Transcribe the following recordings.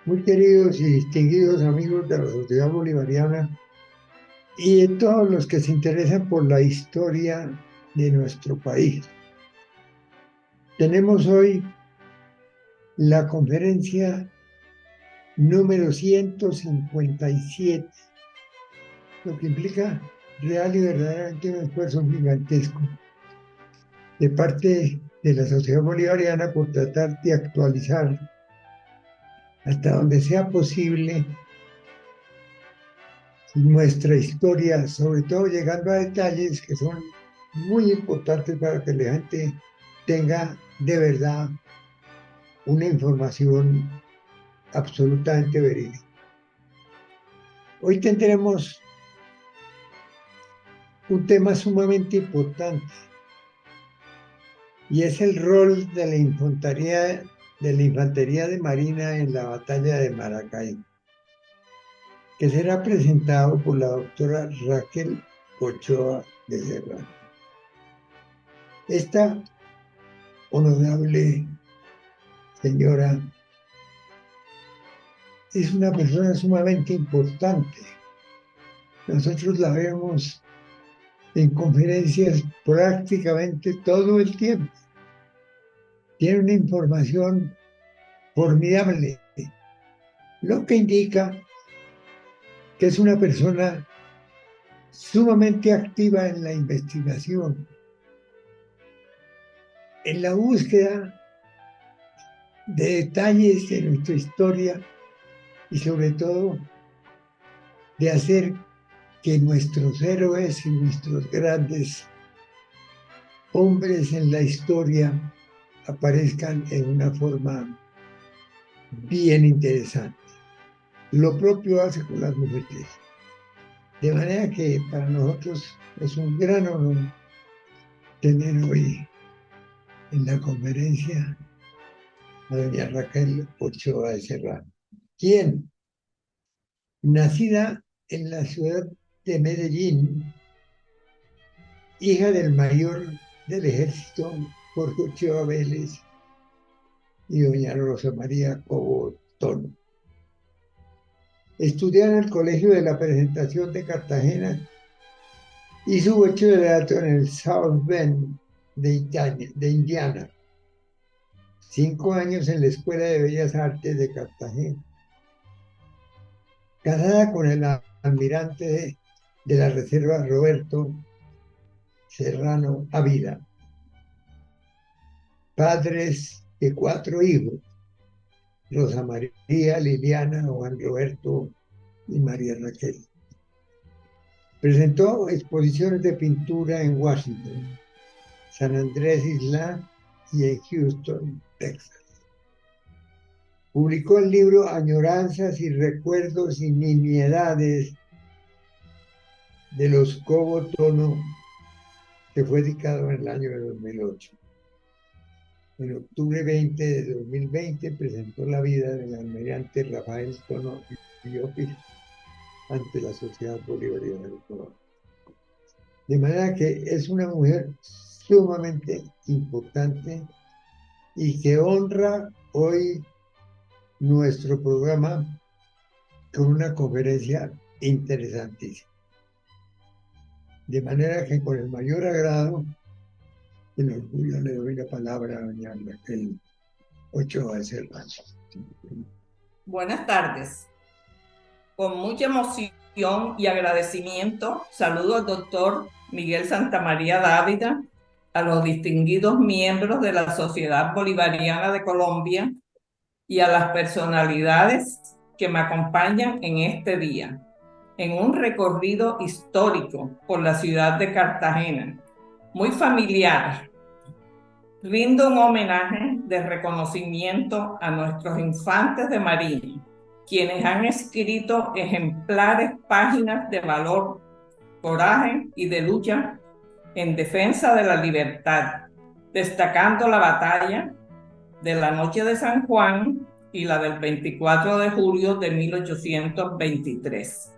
Muy queridos y distinguidos amigos de la Sociedad Bolivariana y de todos los que se interesan por la historia de nuestro país. Tenemos hoy la conferencia número 157, lo que implica real y verdaderamente un esfuerzo gigantesco de parte de la Sociedad Bolivariana por tratar de actualizar hasta donde sea posible nuestra historia, sobre todo llegando a detalles que son muy importantes para que la gente tenga de verdad una información absolutamente verídica. Hoy tendremos un tema sumamente importante y es el rol de la infantería de Marina en la batalla de Maracay, que será presentado por la doctora Raquel Ochoa de Serrano. Esta honorable señora es una persona sumamente importante. Nosotros la vemos en conferencias prácticamente todo el tiempo. Tiene una información formidable, lo que indica que es una persona sumamente activa en la investigación, en la búsqueda de detalles de nuestra historia y sobre todo de hacer que nuestros héroes y nuestros grandes hombres en la historia aparezcan en una forma bien interesante. Lo propio hace con las mujeres. De manera que para nosotros es un gran honor tener hoy en la conferencia a doña Raquel Ochoa de Serrano, quien, nacida en la ciudad de Medellín, hija del mayor del ejército Jorge Ochoa Vélez y doña Rosa María Cobo Tono. Estudió en el Colegio de la Presentación de Cartagena y su bachillerato en el South Bend de Indiana. 5 años en la Escuela de Bellas Artes de Cartagena. Casada con el almirante de la Reserva Roberto Serrano Ávila. Padres de 4 hijos: Rosa María, Liliana, Juan Roberto y María Raquel. Presentó exposiciones de pintura en Washington, San Andrés Isla y en Houston, Texas. Publicó el libro Añoranzas y Recuerdos y Nimiedades de los Cobo Tono, que fue editado en el año de 2008. En octubre 20 de 2020 presentó la vida del almirante Rafael Tono Llopis ante la Sociedad Bolivariana de Colombia. De manera que es una mujer sumamente importante y que honra hoy nuestro programa con una conferencia interesantísima. De manera que con el mayor agrado y el orgullo le doy la palabra a doña Raquel Ochoa de Serrano. Buenas tardes. Con mucha emoción y agradecimiento saludo al doctor Miguel Santamaría Dávila, a los distinguidos miembros de la Sociedad Bolivariana de Colombia y a las personalidades que me acompañan en este día, en un recorrido histórico por la ciudad de Cartagena, muy familiar. Rindo un homenaje de reconocimiento a nuestros infantes de Marina, quienes han escrito ejemplares páginas de valor, coraje y de lucha en defensa de la libertad, destacando la batalla de la Noche de San Juan y la del 24 de julio de 1823.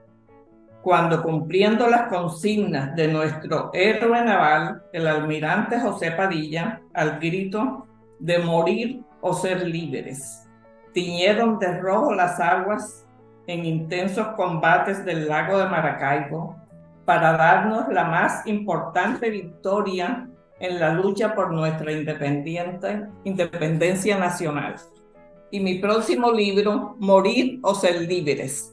Cuando, cumpliendo las consignas de nuestro héroe naval, el almirante José Padilla, al grito de morir o ser libres, tiñeron de rojo las aguas en intensos combates del lago de Maracaibo para darnos la más importante victoria en la lucha por nuestra independencia nacional. Y mi próximo libro, Morir o ser libres,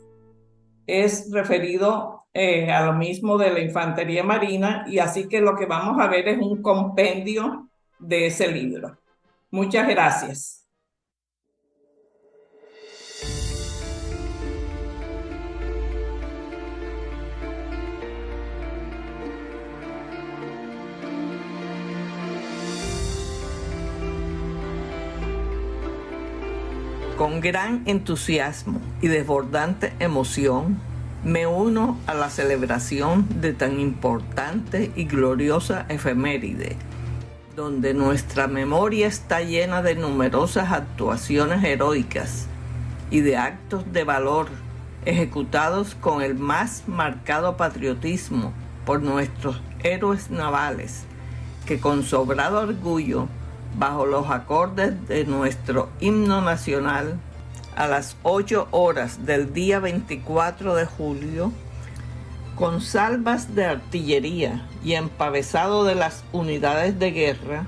es referido a lo mismo de la infantería marina, y así que lo que vamos a ver es un compendio de ese libro. Muchas gracias. Con gran entusiasmo y desbordante emoción, me uno a la celebración de tan importante y gloriosa efeméride, donde nuestra memoria está llena de numerosas actuaciones heroicas y de actos de valor ejecutados con el más marcado patriotismo por nuestros héroes navales, que con sobrado orgullo, bajo los acordes de nuestro himno nacional, a las 8 horas del día 24 de julio, con salvas de artillería y empavesado de las unidades de guerra,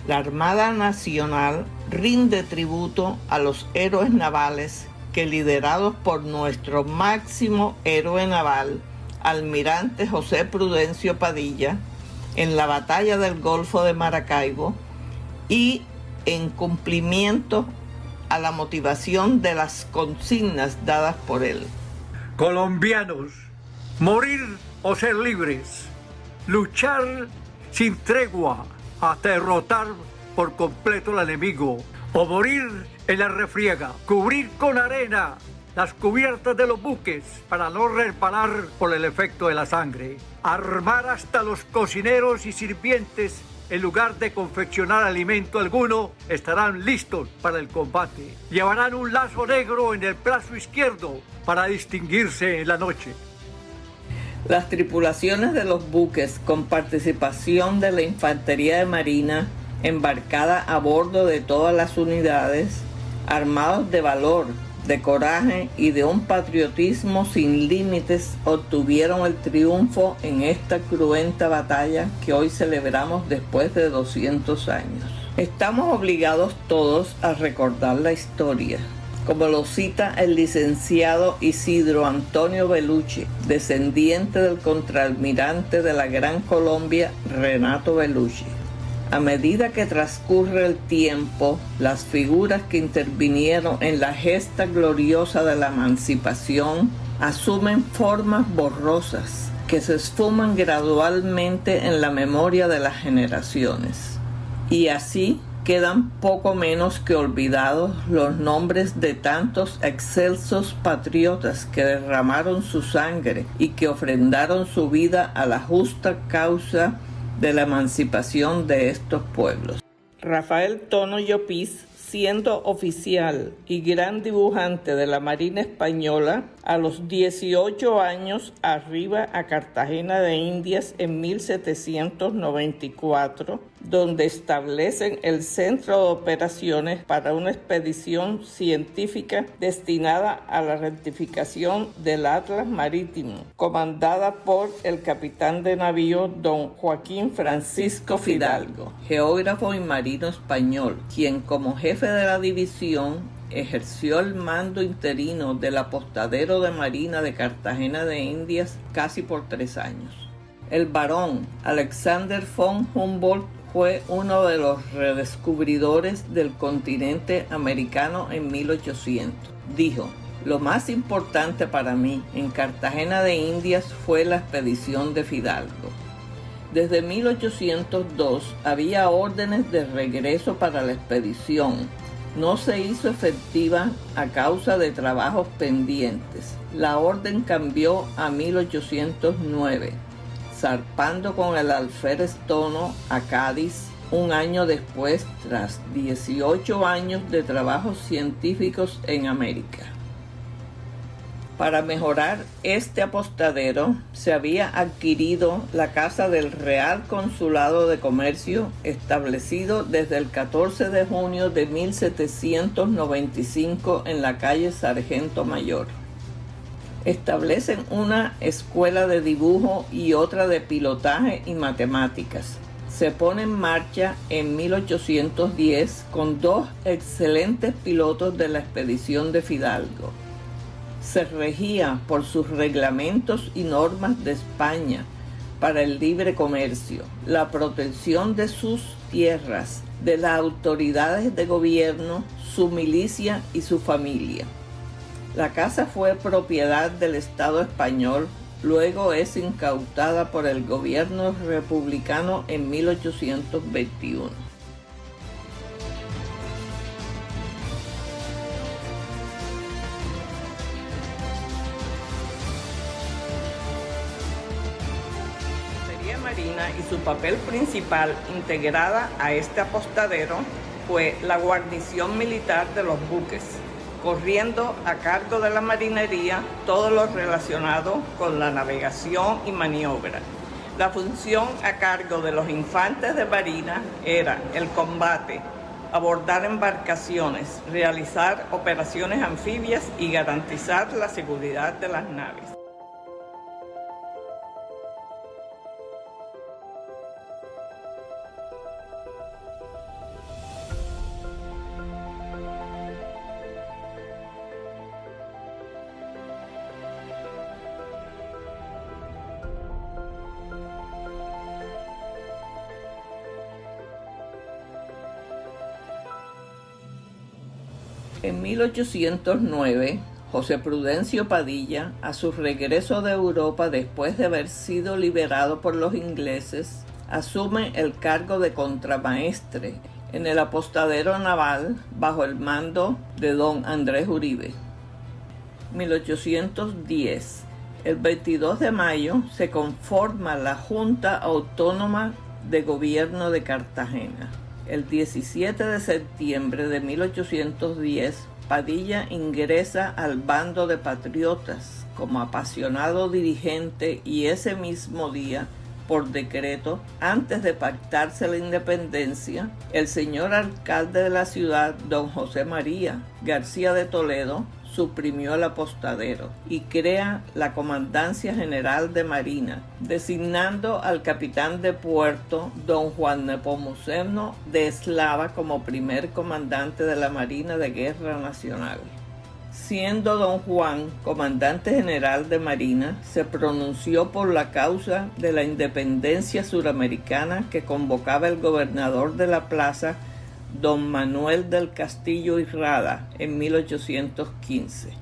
la Armada Nacional rinde tributo a los héroes navales que, liderados por nuestro máximo héroe naval, almirante José Prudencio Padilla, en la batalla del Golfo de Maracaibo, y en cumplimiento a la motivación de las consignas dadas por él. Colombianos, morir o ser libres, luchar sin tregua hasta derrotar por completo al enemigo, o morir en la refriega, cubrir con arena las cubiertas de los buques para no resbalar por el efecto de la sangre, armar hasta los cocineros y sirvientes. En lugar de confeccionar alimento alguno, estarán listos para el combate. Llevarán un lazo negro en el brazo izquierdo para distinguirse en la noche. Las tripulaciones de los buques con participación de la Infantería de Marina, embarcada a bordo de todas las unidades, armados de valor, de coraje y de un patriotismo sin límites, obtuvieron el triunfo en esta cruenta batalla que hoy celebramos después de 200 años. Estamos obligados todos a recordar la historia, como lo cita el licenciado Isidro Antonio Bellucci, descendiente del contraalmirante de la Gran Colombia, Renato Bellucci. A medida que transcurre el tiempo, las figuras que intervinieron en la gesta gloriosa de la emancipación asumen formas borrosas que se esfuman gradualmente en la memoria de las generaciones. Y así quedan poco menos que olvidados los nombres de tantos excelsos patriotas que derramaron su sangre y que ofrendaron su vida a la justa causa de la emancipación de estos pueblos. Rafael Tono Llopis, siendo oficial y gran dibujante de la Marina Española, a los 18 años arriba a Cartagena de Indias en 1794, donde establecen el centro de operaciones para una expedición científica destinada a la rectificación del Atlas Marítimo, comandada por el capitán de navío don Joaquín Francisco Fidalgo, geógrafo y marino español, quien como jefe de la división ejerció el mando interino del apostadero de Marina de Cartagena de Indias casi por 3 años. El barón Alexander von Humboldt fue uno de los redescubridores del continente americano en 1800. Dijo: lo más importante para mí en Cartagena de Indias fue la expedición de Fidalgo. Desde 1802 había órdenes de regreso para la expedición. No se hizo efectiva a causa de trabajos pendientes. La orden cambió a 1809, zarpando con el alférez Tono a Cádiz un año después, tras 18 años de trabajos científicos en América. Para mejorar este apostadero, se había adquirido la casa del Real Consulado de Comercio, establecido desde el 14 de junio de 1795 en la calle Sargento Mayor. Establecen una escuela de dibujo y otra de pilotaje y matemáticas. Se pone en marcha en 1810 con 2 excelentes pilotos de la expedición de Fidalgo. Se regía por sus reglamentos y normas de España para el libre comercio, la protección de sus tierras, de las autoridades de gobierno, su milicia y su familia. La casa fue propiedad del Estado español, luego es incautada por el gobierno republicano en 1821. Marina y su papel principal integrada a este apostadero fue la guarnición militar de los buques, corriendo a cargo de la marinería todo lo relacionado con la navegación y maniobra. La función a cargo de los infantes de marina era el combate, abordar embarcaciones, realizar operaciones anfibias y garantizar la seguridad de las naves. En 1809, José Prudencio Padilla, a su regreso de Europa después de haber sido liberado por los ingleses, asume el cargo de contramaestre en el apostadero naval bajo el mando de don Andrés Uribe. 1810. El 22 de mayo se conforma la Junta Autónoma de Gobierno de Cartagena. El 17 de septiembre de 1810, Padilla ingresa al bando de patriotas como apasionado dirigente y ese mismo día, por decreto, antes de pactarse la independencia, el señor alcalde de la ciudad, don José María García de Toledo, suprimió el apostadero y crea la Comandancia General de Marina, designando al capitán de puerto, don Juan Nepomuceno de Eslava, como primer comandante de la Marina de Guerra Nacional. Siendo don Juan comandante general de Marina, se pronunció por la causa de la independencia suramericana que convocaba el gobernador de la plaza, don Manuel del Castillo y Rada, en 1815.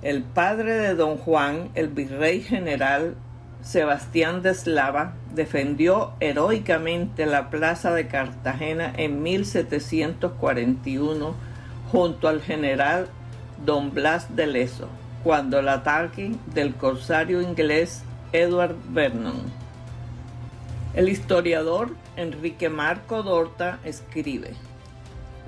El padre de don Juan, el virrey general Sebastián de Eslava, defendió heroicamente la plaza de Cartagena en 1741 junto al general don Blas de Lezo, cuando el ataque del corsario inglés Edward Vernon. El historiador Enrique Marco Dorta escribe: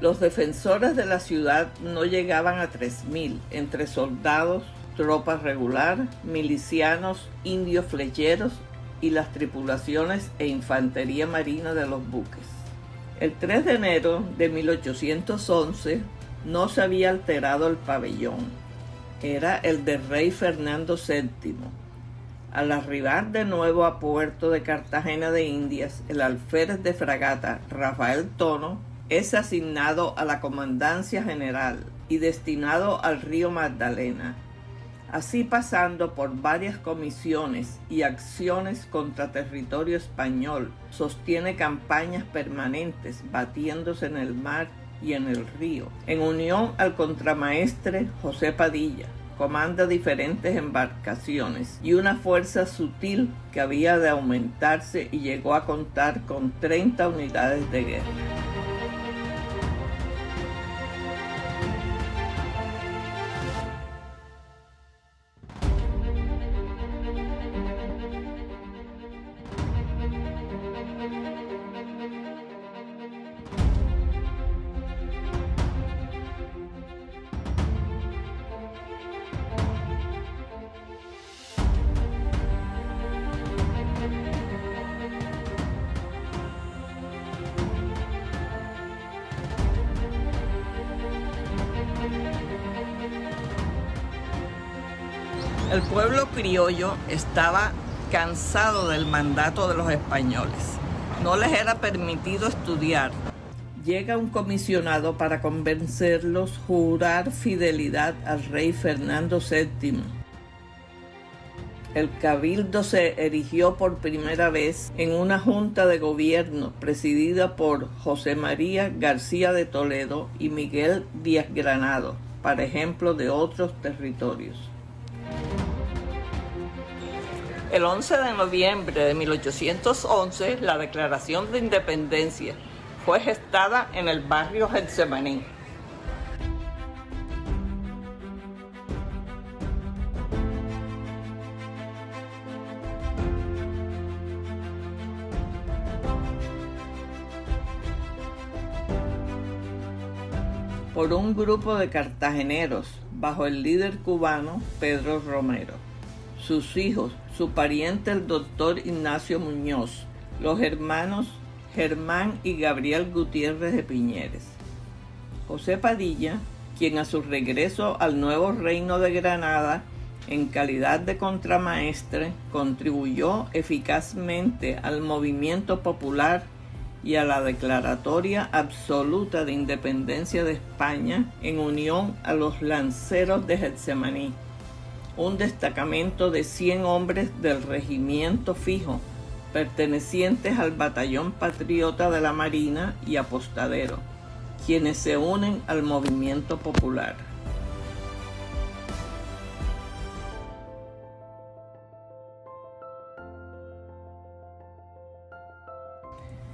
los defensores de la ciudad no llegaban a 3,000, entre soldados, tropas regular, milicianos, indios flecheros y las tripulaciones e infantería marina de los buques. El 3 de enero de 1811 no se había alterado el pabellón. Era el del rey Fernando VII. Al arribar de nuevo a puerto de Cartagena de Indias, el alférez de fragata Rafael Tono es asignado a la Comandancia General y destinado al río Magdalena, así pasando por varias comisiones y acciones contra territorio español. Sostiene campañas permanentes, batiéndose en el mar y en el río. En unión al contramaestre José Padilla, comanda diferentes embarcaciones y una fuerza sutil que había de aumentarse y llegó a contar con 30 unidades de guerra. El pueblo criollo estaba cansado del mandato de los españoles. No les era permitido estudiar. Llega un comisionado para convencerlos a jurar fidelidad al rey Fernando VII. El cabildo se erigió por primera vez en una junta de gobierno presidida por José María García de Toledo y Miguel Díaz Granado, para ejemplo de otros territorios. El 11 de noviembre de 1811, la Declaración de Independencia fue gestada en el barrio Getsemaní. Por un grupo de cartageneros bajo el líder cubano Pedro Romero, sus hijos, su pariente el doctor Ignacio Muñoz, los hermanos Germán y Gabriel Gutiérrez de Piñeres. José Padilla, quien a su regreso al nuevo reino de Granada, en calidad de contramaestre, contribuyó eficazmente al movimiento popular y a la declaratoria absoluta de independencia de España en unión a los lanceros de Getsemaní, un destacamento de 100 hombres del regimiento fijo, pertenecientes al batallón patriota de la Marina y apostadero, quienes se unen al movimiento popular.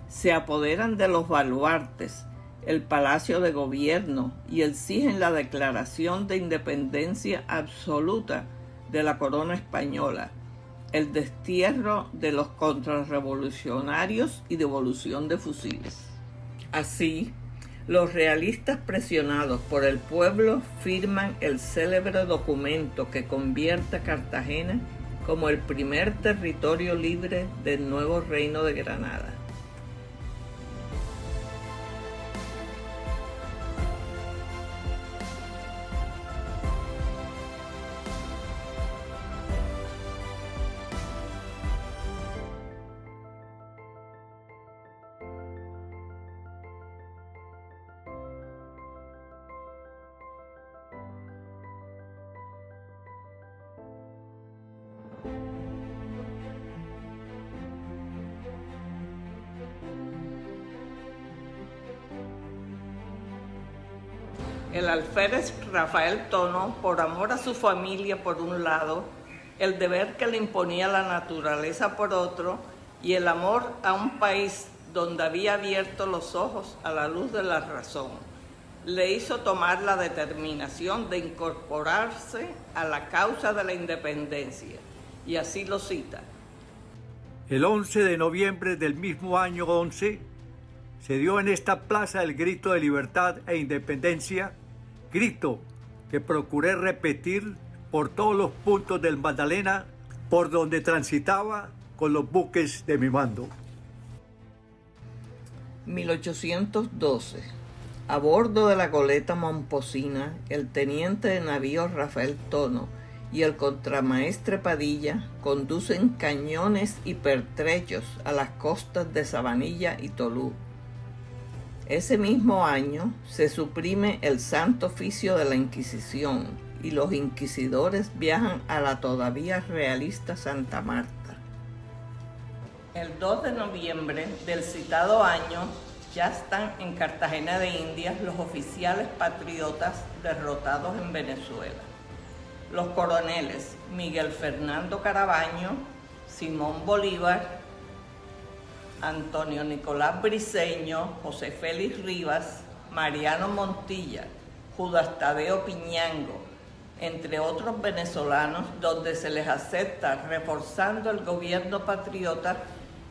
Se apoderan de los baluartes, el Palacio de Gobierno y exigen la declaración de independencia absoluta de la corona española, el destierro de los contrarrevolucionarios y devolución de fusiles. Así, los realistas presionados por el pueblo firman el célebre documento que convierte a Cartagena como el primer territorio libre del nuevo reino de Granada. El alférez Rafael Tono, por amor a su familia por un lado, el deber que le imponía la naturaleza por otro, y el amor a un país donde había abierto los ojos a la luz de la razón, le hizo tomar la determinación de incorporarse a la causa de la independencia, y así lo cita. El 11 de noviembre del mismo año 11, se dio en esta plaza el grito de libertad e independencia, grito que procuré repetir por todos los puntos del Magdalena por donde transitaba con los buques de mi mando. 1812. A bordo de la goleta Momposina, el teniente de navío Rafael Tono y el contramaestre Padilla conducen cañones y pertrechos a las costas de Sabanilla y Tolú. Ese mismo año se suprime el Santo Oficio de la Inquisición y los inquisidores viajan a la todavía realista Santa Marta. El 2 de noviembre del citado año ya están en Cartagena de Indias los oficiales patriotas derrotados en Venezuela. Los coroneles Miguel Fernando Carabaño, Simón Bolívar, Antonio Nicolás Briceño, José Félix Rivas, Mariano Montilla, Judas Tadeo Piñango, entre otros venezolanos, donde se les acepta reforzando el gobierno patriota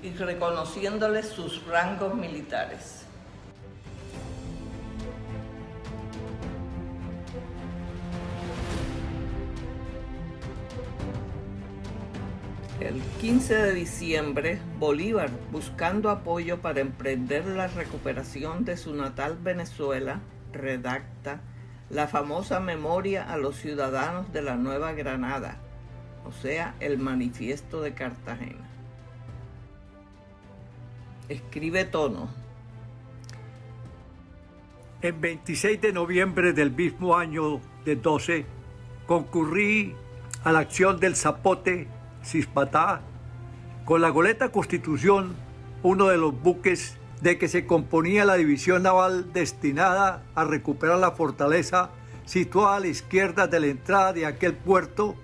y reconociéndoles sus rangos militares. El 15 de diciembre, Bolívar, buscando apoyo para emprender la recuperación de su natal Venezuela, redacta la famosa Memoria a los ciudadanos de la Nueva Granada, o sea, el Manifiesto de Cartagena. Escribe Tono. El 26 de noviembre del mismo año de 12, concurrí a la acción del Zapote, Cispatá, con la goleta Constitución, uno de los buques de que se componía la división naval destinada a recuperar la fortaleza situada a la izquierda de la entrada de aquel puerto,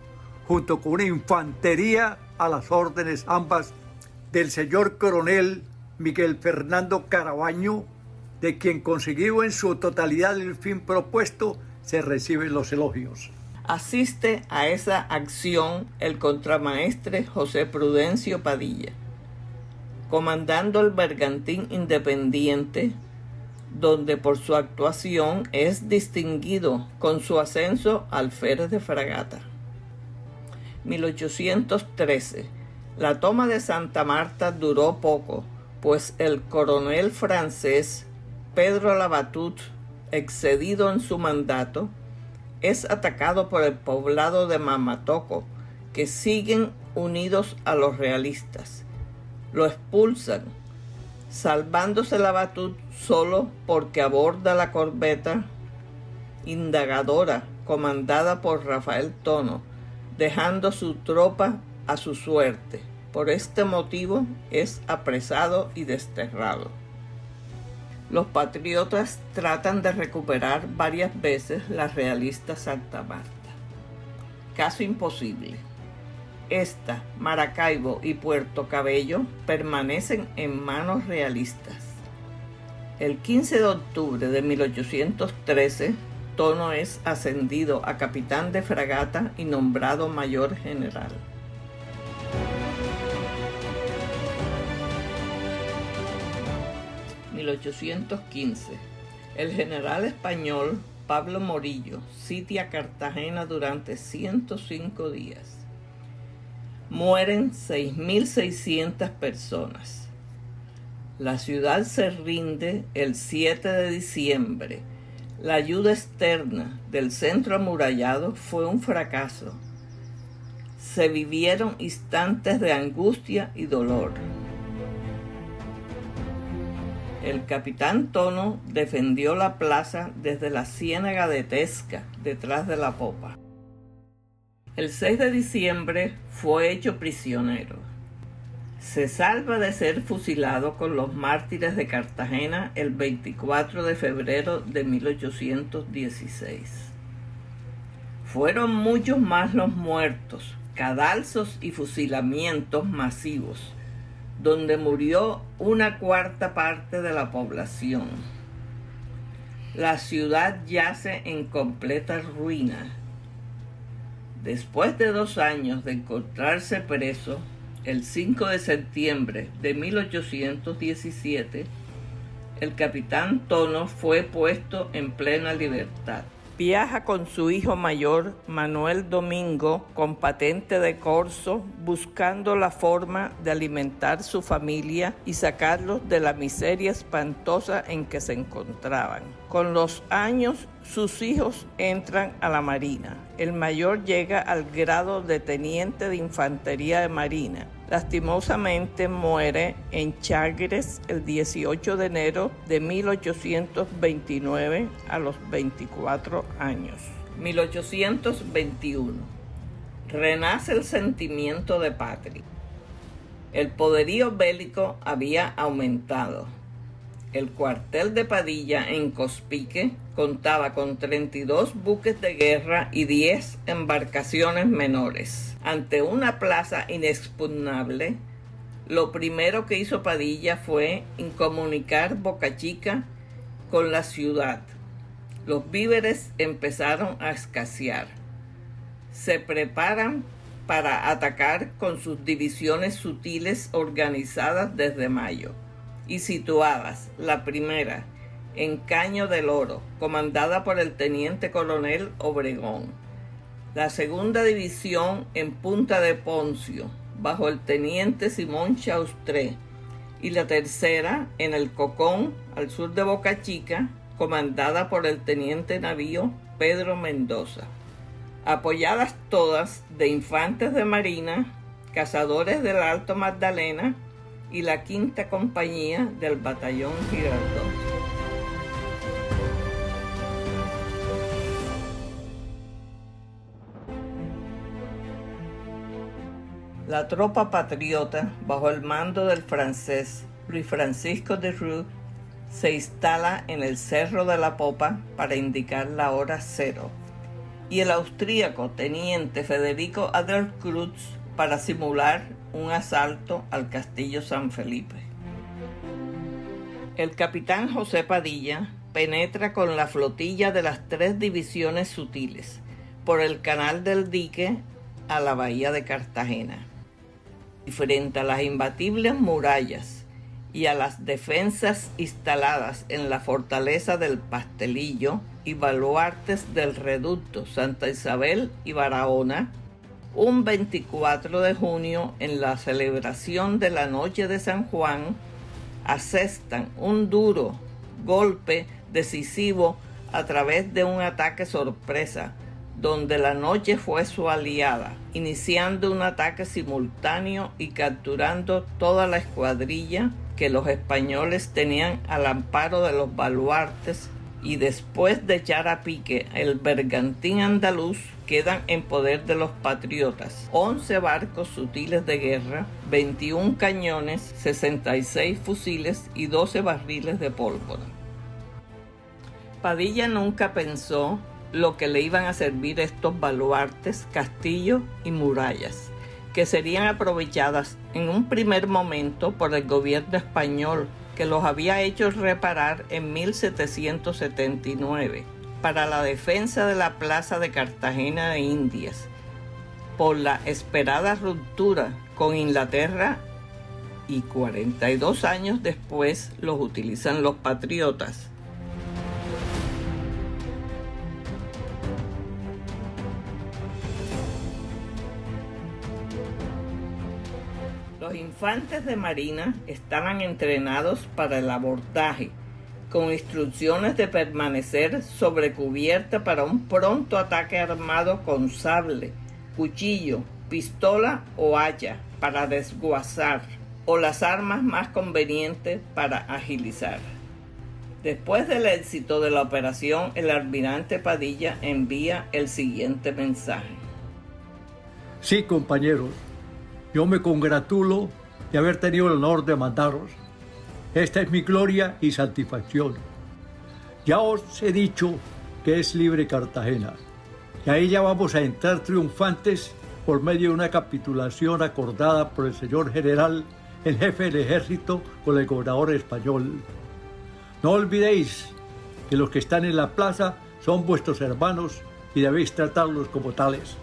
junto con una infantería a las órdenes ambas del señor coronel Miguel Fernando Carabaño, de quien conseguido en su totalidad el fin propuesto, se reciben los elogios. Asiste a esa acción el contramaestre José Prudencio Padilla, comandando el bergantín Independiente, donde por su actuación es distinguido con su ascenso a alférez de fragata. 1813. La toma de Santa Marta duró poco, pues el coronel francés Pedro Labatut, excedido en su mandato, es atacado por el poblado de Mamatoco, que siguen unidos a los realistas. Lo expulsan, salvándose Labatut solo porque aborda la corbeta Indagadora, comandada por Rafael Tono, dejando su tropa a su suerte. Por este motivo es apresado y desterrado. Los patriotas tratan de recuperar varias veces la realista Santa Marta. Caso imposible. Esta, Maracaibo y Puerto Cabello permanecen en manos realistas. El 15 de octubre de 1813, Tono es ascendido a capitán de fragata y nombrado mayor general. En 1815, el general español Pablo Morillo sitia Cartagena durante 105 días. Mueren 6.600 personas. La ciudad se rinde el 7 de diciembre. La ayuda externa del centro amurallado fue un fracaso. Se vivieron instantes de angustia y dolor. El capitán Tono defendió la plaza desde la ciénaga de Tesca, detrás de la popa. El 6 de diciembre fue hecho prisionero. Se salva de ser fusilado con los mártires de Cartagena el 24 de febrero de 1816. Fueron muchos más los muertos, cadalsos y fusilamientos masivos, donde murió una cuarta parte de la población. La ciudad yace en completa ruina. Después de 2 años de encontrarse preso, el 5 de septiembre de 1817, el capitán Tono fue puesto en plena libertad. Viaja con su hijo mayor, Manuel Domingo, con patente de corso, buscando la forma de alimentar su familia y sacarlos de la miseria espantosa en que se encontraban. Con los años, sus hijos entran a la Marina. El mayor llega al grado de teniente de infantería de Marina. Lastimosamente muere en Chagres el 18 de enero de 1829 a los 24 años. 1821. Renace el sentimiento de patria. El poderío bélico había aumentado. El cuartel de Padilla en Cospique contaba con 32 buques de guerra y 10 embarcaciones menores. Ante una plaza inexpugnable, lo primero que hizo Padilla fue incomunicar Boca Chica con la ciudad. Los víveres empezaron a escasear. Se preparan para atacar con sus divisiones sutiles organizadas desde mayo y situadas, la primera en Caño del Oro, comandada por el teniente coronel Obregón, la segunda división en Punta de Poncio, bajo el teniente Simón Chaustré, y la tercera en el Cocón, al sur de Boca Chica, comandada por el teniente navío Pedro Mendoza. apoyadas todas de infantes de marina, cazadores del Alto Magdalena y la 5ª Compañía del Batallón Girardot. La tropa patriota, bajo el mando del francés Luis Francisco de Rue, se instala en el Cerro de la Popa para indicar la hora cero, y el austríaco teniente Federico Adlercreutz para simular un asalto al Castillo San Felipe. El capitán José Padilla penetra con la flotilla de las 3 divisiones sutiles por el canal del dique a la bahía de Cartagena. Y frente a las imbatibles murallas y a las defensas instaladas en la fortaleza del Pastelillo y baluartes del reducto Santa Isabel y Barahona, un 24 de junio, en la celebración de la Noche de San Juan, asestan un duro golpe decisivo a través de un ataque sorpresa, donde la noche fue su aliada, iniciando un ataque simultáneo y capturando toda la escuadrilla que los españoles tenían al amparo de los baluartes, y después de echar a pique el bergantín andaluz, quedan en poder de los patriotas 11 barcos sutiles de guerra, 21 cañones, 66 fusiles y 12 barriles de pólvora. Padilla nunca pensó lo que le iban a servir estos baluartes, castillos y murallas, que serían aprovechadas en un primer momento por el gobierno español, que los había hecho reparar en 1779 para la defensa de la plaza de Cartagena de Indias, por la esperada ruptura con Inglaterra, y 42 años después los utilizan los patriotas. Los infantes de marina estaban entrenados para el abordaje, con instrucciones de permanecer sobre cubierta para un pronto ataque armado con sable, cuchillo, pistola o hacha para desguazar, o las armas más convenientes para agilizar. Después del éxito de la operación, el almirante Padilla envía el siguiente mensaje. Sí, compañeros, yo me congratulo de haber tenido el honor de mandaros. Esta es mi gloria y satisfacción. Ya os he dicho que es libre Cartagena, y ahí ya vamos a entrar triunfantes por medio de una capitulación acordada por el señor general, el jefe del ejército, con el gobernador español. No olvidéis que los que están en la plaza son vuestros hermanos y debéis tratarlos como tales.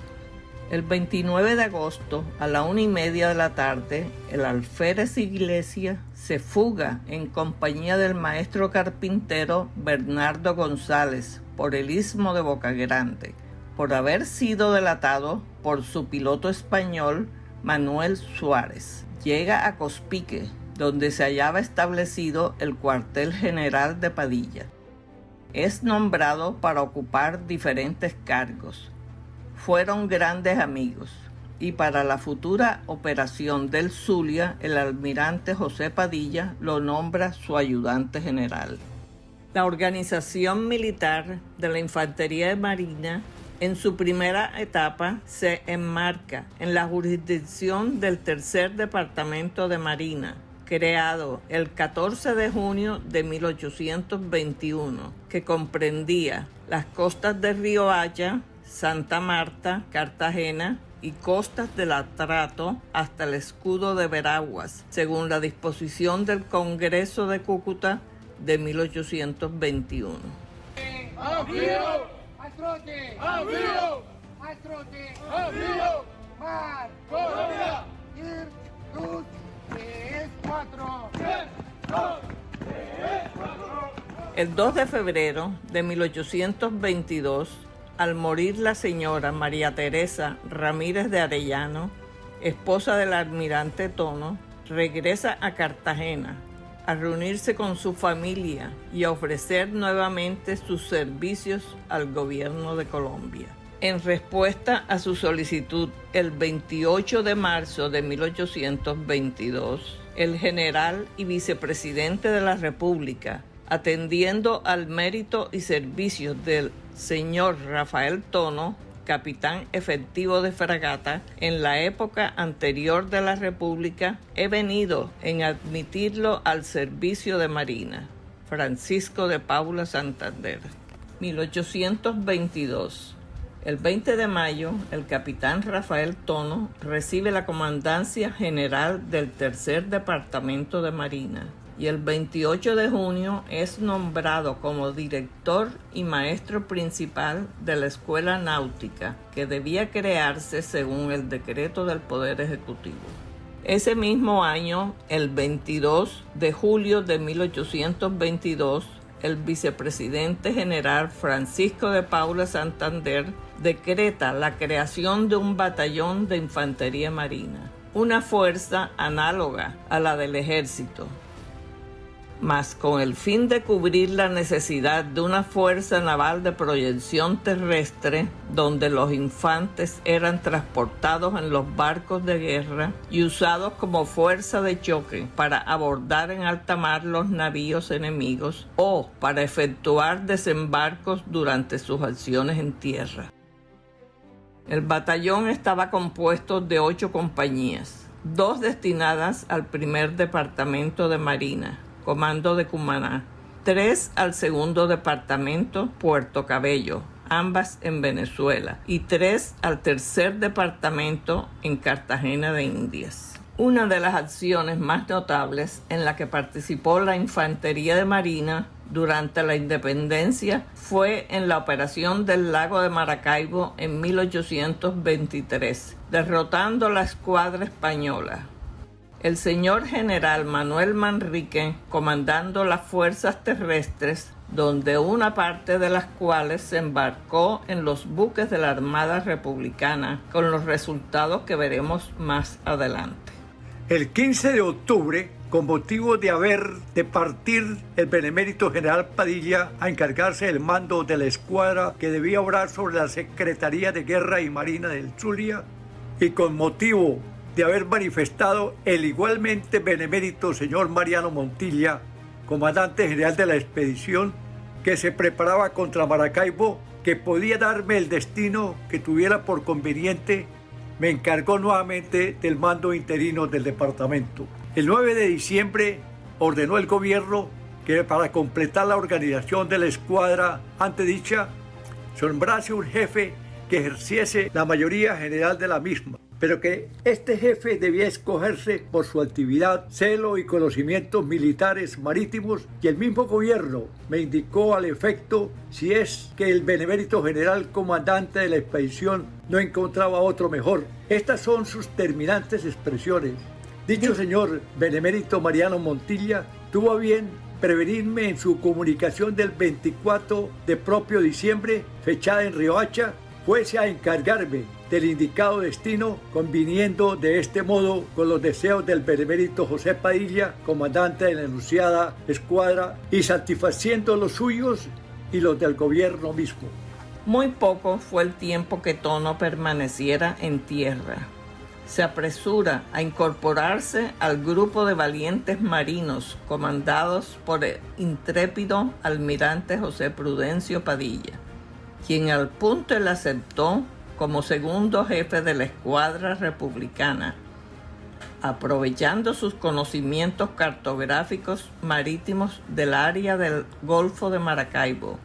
El 29 de agosto, a la 1:30 de la tarde, el alférez Iglesias se fuga en compañía del maestro carpintero Bernardo González por el istmo de Bocagrande, por haber sido delatado por su piloto español Manuel Suárez. Llega a Cospique, donde se hallaba establecido el cuartel general de Padilla. Es nombrado para ocupar diferentes cargos. Fueron grandes amigos, y para la futura operación del Zulia, el almirante José Padilla lo nombra su ayudante general. La organización militar de la Infantería de Marina, en su primera etapa, se enmarca en la jurisdicción del Tercer Departamento de Marina, creado el 14 de junio de 1821, que comprendía las costas del río Haya, Santa Marta, Cartagena y costas del Atrato hasta el escudo de Veraguas, según la disposición del Congreso de Cúcuta de 1821. ¡Avío! ¡Al trote! ¡Avío! ¡Al trote! ¡Avío! ¡Mar! ¡Colombia! ¡Ir! ¡Luz! ¡3, 4! ¡3, 2! ¡3, 4! El 2 de febrero de 1822, al morir la señora María Teresa Ramírez de Arellano, esposa del almirante Tono, regresa a Cartagena a reunirse con su familia y a ofrecer nuevamente sus servicios al gobierno de Colombia. En respuesta a su solicitud, el 28 de marzo de 1822, el general y vicepresidente de la República, atendiendo al mérito y servicios del señor Rafael Tono, capitán efectivo de fragata, en la época anterior de la República, he venido en admitirlo al servicio de Marina. Francisco de Paula Santander. 1822. El 20 de mayo, el capitán Rafael Tono recibe la comandancia general del Tercer Departamento de Marina y el 28 de junio es nombrado como director y maestro principal de la Escuela Náutica, que debía crearse según el decreto del Poder Ejecutivo. Ese mismo año, el 22 de julio de 1822, el vicepresidente general Francisco de Paula Santander decreta la creación de un batallón de infantería marina, una fuerza análoga a la del ejército, mas con el fin de cubrir la necesidad de una fuerza naval de proyección terrestre, donde los infantes eran transportados en los barcos de guerra y usados como fuerza de choque para abordar en alta mar los navíos enemigos o para efectuar desembarcos durante sus acciones en tierra. El batallón estaba compuesto de 8 compañías, 2 destinadas al primer departamento de Marina, Comando de Cumaná, 3 al segundo departamento, Puerto Cabello, ambas en Venezuela, y 3 al tercer departamento en Cartagena de Indias. Una de las acciones más notables en la que participó la Infantería de Marina durante la independencia fue en la operación del lago de Maracaibo en 1823, derrotando la escuadra española. El señor general Manuel Manrique, comandando las fuerzas terrestres, donde una parte de las cuales se embarcó en los buques de la Armada Republicana, con los resultados que veremos más adelante. El 15 de octubre, con motivo de haber de partir el benemérito general Padilla a encargarse del mando de la escuadra que debía obrar sobre la Secretaría de Guerra y Marina del Zulia, y con motivo de haber manifestado el igualmente benemérito señor Mariano Montilla, comandante general de la expedición, que se preparaba contra Maracaibo, que podía darme el destino que tuviera por conveniente, me encargó nuevamente del mando interino del departamento. El 9 de diciembre ordenó el gobierno que para completar la organización de la escuadra antedicha, se nombrase un jefe que ejerciese la mayoría general de la misma, pero que este jefe debía escogerse por su actividad, celo y conocimientos militares marítimos, y el mismo gobierno me indicó al efecto si es que el benemérito general comandante de la expedición no encontraba otro mejor. Estas son sus terminantes expresiones. Dicho señor benemérito Mariano Montilla tuvo a bien prevenirme en su comunicación del 24 de propio diciembre, fechada en Riohacha, fuese a encargarme del indicado destino, conviniendo de este modo con los deseos del benemérito José Padilla, comandante de la enunciada escuadra, y satisfaciendo los suyos y los del gobierno mismo. Muy poco fue el tiempo que Tono permaneciera en tierra. Se apresura a incorporarse al grupo de valientes marinos comandados por el intrépido almirante José Prudencio Padilla, quien al punto le aceptó como segundo jefe de la escuadra republicana, aprovechando sus conocimientos cartográficos marítimos del área del Golfo de Maracaibo,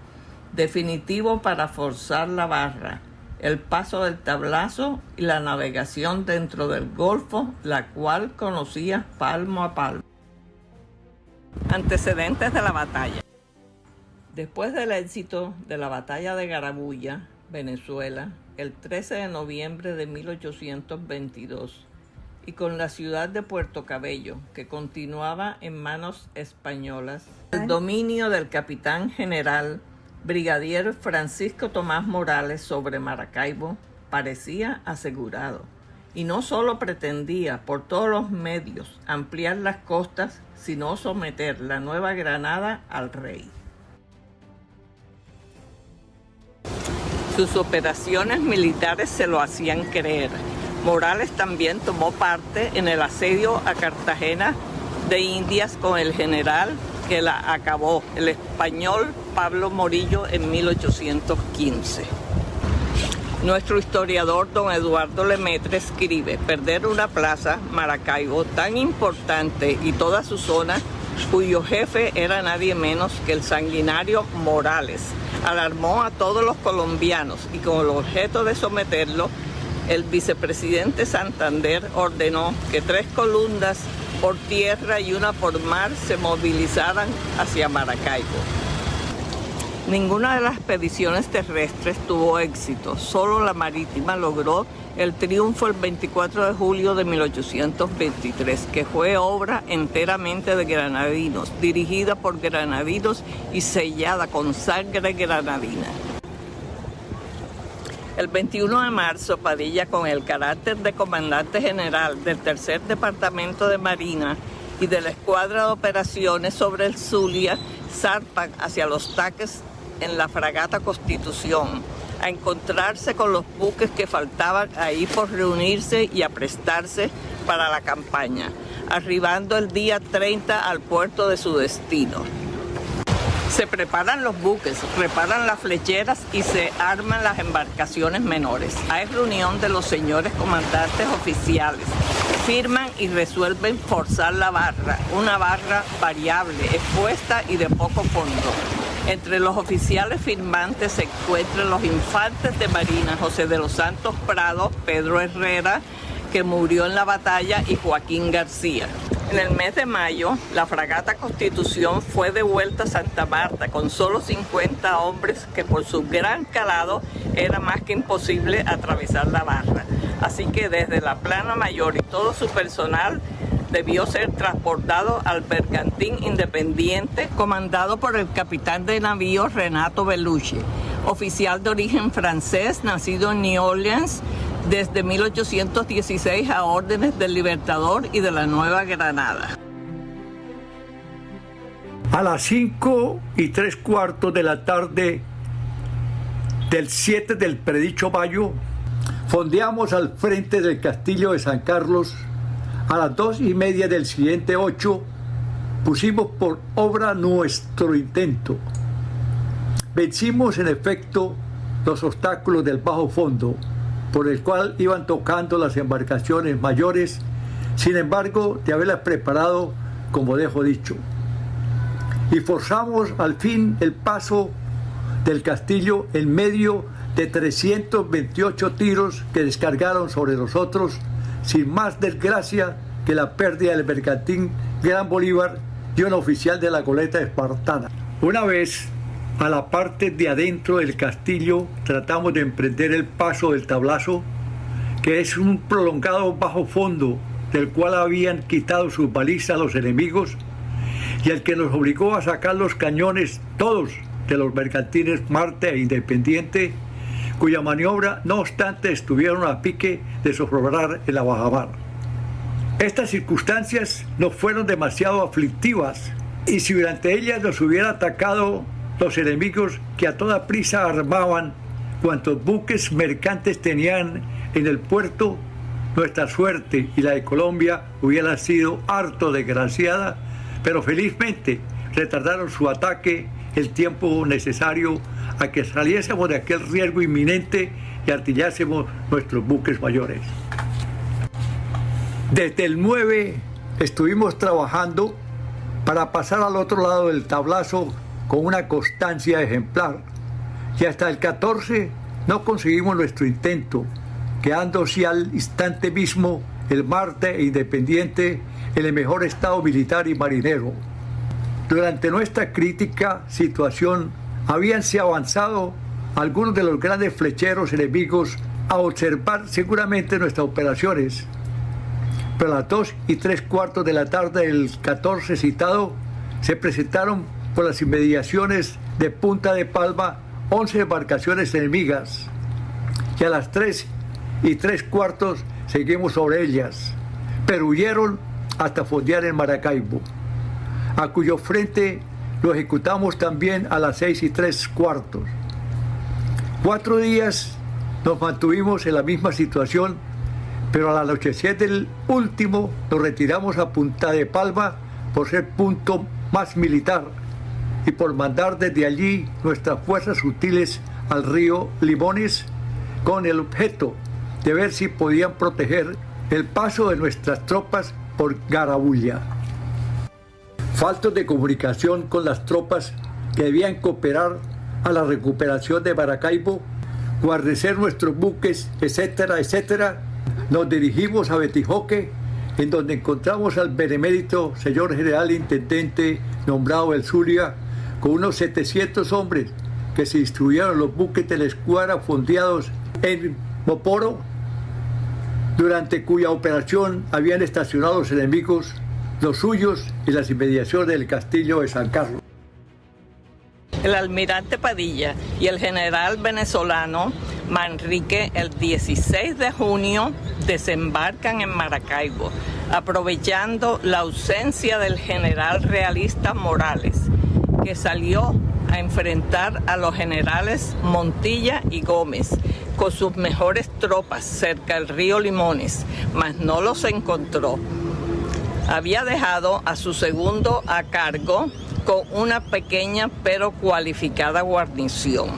definitivo para forzar la barra, el paso del tablazo y la navegación dentro del Golfo, la cual conocía palmo a palmo. Antecedentes de la batalla. Después del éxito de la batalla de Garabulla, Venezuela, el 13 de noviembre de 1822, y con la ciudad de Puerto Cabello, que continuaba en manos españolas, el dominio del capitán general brigadier Francisco Tomás Morales sobre Maracaibo parecía asegurado, y no solo pretendía por todos los medios ampliar las costas, sino someter la Nueva Granada al rey. Sus operaciones militares se lo hacían creer. Morales también tomó parte en el asedio a Cartagena de Indias con el general que la acabó, el español Pablo Morillo, en 1815. Nuestro historiador don Eduardo Lemaitre escribe: perder una plaza, Maracaibo, tan importante y toda su zona, cuyo jefe era nadie menos que el sanguinario Morales, alarmó a todos los colombianos y con el objeto de someterlo, el vicepresidente Santander ordenó que 3 columnas por tierra y una por mar se movilizaran hacia Maracaibo. Ninguna de las expediciones terrestres tuvo éxito, solo la marítima logró el triunfo el 24 de julio de 1823, que fue obra enteramente de granadinos, dirigida por granadinos y sellada con sangre granadina. El 21 de marzo, Padilla, con el carácter de comandante general del Tercer Departamento de Marina y de la Escuadra de Operaciones sobre el Zulia, zarpan hacia los taques en la fragata Constitución, a encontrarse con los buques que faltaban ahí por reunirse y aprestarse para la campaña, arribando el día 30 al puerto de su destino. Se preparan los buques, reparan las flecheras y se arman las embarcaciones menores. Hay reunión de los señores comandantes oficiales. Firman y resuelven forzar la barra, una barra variable, expuesta y de poco fondo. Entre los oficiales firmantes se encuentran los infantes de Marina, José de los Santos Prado, Pedro Herrera, que murió en la batalla, y Joaquín García. En el mes de mayo, la fragata Constitución fue devuelta a Santa Marta con solo 50 hombres, que por su gran calado era más que imposible atravesar la barra. Así que desde la Plana Mayor y todo su personal debió ser transportado al bergantín Independiente, comandado por el capitán de navío Renato Bellucci, oficial de origen francés, nacido en New Orleans, desde 1816 a órdenes del Libertador y de la Nueva Granada. A las 5:03 de la tarde del 7 del predicho mayo, fondeamos al frente del castillo de San Carlos. A las 2:30 del siguiente 8, pusimos por obra nuestro intento. Vencimos en efecto los obstáculos del bajo fondo, por el cual iban tocando las embarcaciones mayores, sin embargo, de haberlas preparado, como dejo dicho. Y forzamos al fin el paso del castillo en medio de 328 tiros que descargaron sobre nosotros, sin más desgracia que la pérdida del bergantín Gran Bolívar y un oficial de la goleta espartana. Una vez a la parte de adentro del castillo, tratamos de emprender el paso del Tablazo, que es un prolongado bajo fondo del cual habían quitado sus balizas los enemigos y el que nos obligó a sacar los cañones todos de los bergantines Marte e Independiente, cuya maniobra no obstante estuvieron a pique de sofrorar en la bajamar. Estas circunstancias no fueron demasiado aflictivas, y si durante ellas nos hubiera atacado los enemigos que a toda prisa armaban cuantos buques mercantes tenían en el puerto, nuestra suerte y la de Colombia hubiera sido harto desgraciada, pero felizmente retardaron su ataque el tiempo necesario a que saliésemos de aquel riesgo inminente y artillásemos nuestros buques mayores. Desde el 9 estuvimos trabajando para pasar al otro lado del Tablazo con una constancia ejemplar, y hasta el 14 no conseguimos nuestro intento, quedando así al instante mismo el Marte e Independiente en el mejor estado militar y marinero. Durante nuestra crítica situación habíanse avanzado algunos de los grandes flecheros enemigos a observar seguramente nuestras operaciones, pero a las 2:03 de la tarde del 14 citado se presentaron por las inmediaciones de Punta de Palma 11 embarcaciones enemigas, y a las 3:03 seguimos sobre ellas, pero huyeron hasta fondear en Maracaibo, a cuyo frente lo ejecutamos también a las 6:03. 4 días nos mantuvimos en la misma situación, pero al anochecer del último nos retiramos a Punta de Palma por ser punto más militar y por mandar desde allí nuestras fuerzas sutiles al río Limones con el objeto de ver si podían proteger el paso de nuestras tropas por Garabulla. Faltos de comunicación con las tropas que debían cooperar a la recuperación de Maracaibo, guarnecer nuestros buques, etcétera, etcétera, nos dirigimos a Betijoque, en donde encontramos al benemérito señor general intendente nombrado del Zulia, con unos 700 hombres que se instruyeron los buques de la escuadra fondeados en Moporo, durante cuya operación habían estacionado los enemigos, los suyos, en las inmediaciones del castillo de San Carlos. El almirante Padilla y el general venezolano Manrique el 16 de junio desembarcan en Maracaibo, aprovechando la ausencia del general realista Morales, que salió a enfrentar a los generales Montilla y Gómez con sus mejores tropas cerca del río Limones, mas no los encontró. Había dejado a su segundo a cargo con una pequeña pero cualificada guarnición.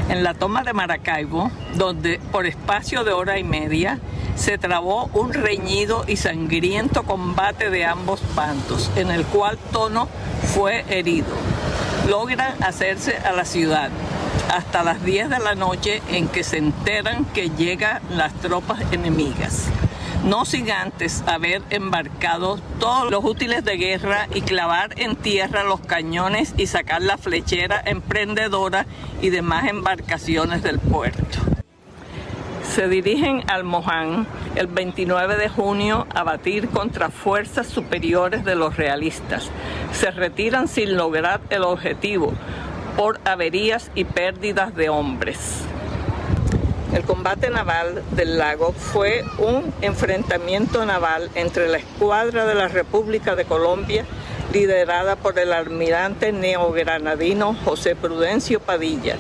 En la toma de Maracaibo, donde por espacio de hora y media se trabó un reñido y sangriento combate de ambos bandos, en el cual Tono fue herido, logran hacerse a la ciudad hasta las 10 de la noche, en que se enteran que llegan las tropas enemigas, no sin antes haber embarcado todos los útiles de guerra y clavar en tierra los cañones y sacar la flechera emprendedora y demás embarcaciones del puerto. Se dirigen al Moján el 29 de junio a batir contra fuerzas superiores de los realistas. Se retiran sin lograr el objetivo por averías y pérdidas de hombres. El combate naval del lago fue un enfrentamiento naval entre la escuadra de la República de Colombia, liderada por el almirante neogranadino José Prudencio Padilla,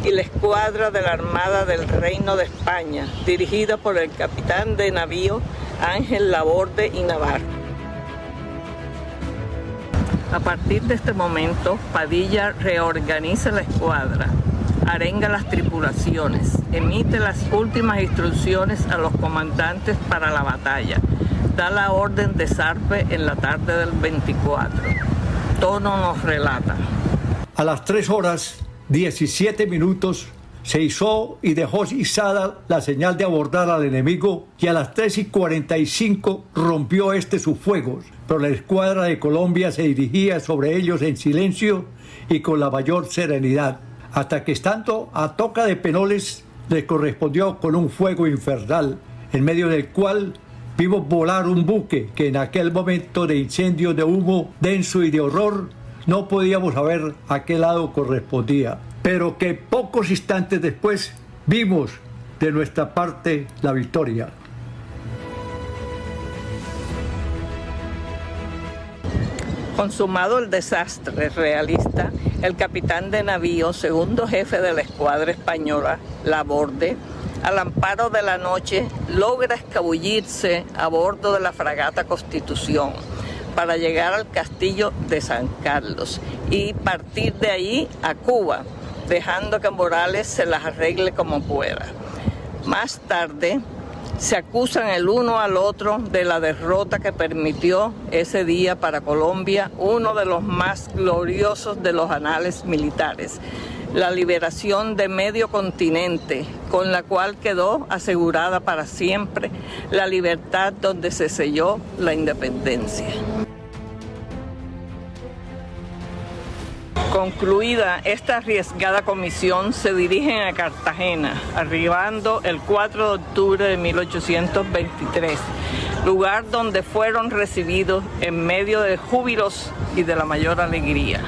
y la escuadra de la Armada del Reino de España, dirigida por el capitán de navío Ángel Laborde y Navarro. A partir de este momento, Padilla reorganiza la escuadra, arenga las tripulaciones, emite las últimas instrucciones a los comandantes para la batalla, da la orden de zarpe en la tarde del 24. Tono nos relata. A las 3 horas 17 minutos se izó y dejó izada la señal de abordar al enemigo, y a las 3:45 rompió sus fuegos, pero la escuadra de Colombia se dirigía sobre ellos en silencio y con la mayor serenidad, hasta que, estando a toca de penoles, les correspondió con un fuego infernal, en medio del cual vimos volar un buque que en aquel momento de incendio, de humo denso y de horror, no podíamos saber a qué lado correspondía, pero que pocos instantes después vimos de nuestra parte la victoria. Consumado el desastre realista, el capitán de navío, segundo jefe de la escuadra española, Laborde, al amparo de la noche, logra escabullirse a bordo de la fragata Constitución para llegar al castillo de San Carlos y partir de ahí a Cuba, dejando que Morales se las arregle como pueda. Más tarde, se acusan el uno al otro de la derrota que permitió ese día para Colombia uno de los más gloriosos de los anales militares, la liberación de medio continente, con la cual quedó asegurada para siempre la libertad donde se selló la independencia. Concluida esta arriesgada comisión, se dirigen a Cartagena, arribando el 4 de octubre de 1823, lugar donde fueron recibidos en medio de júbilos y de la mayor alegría.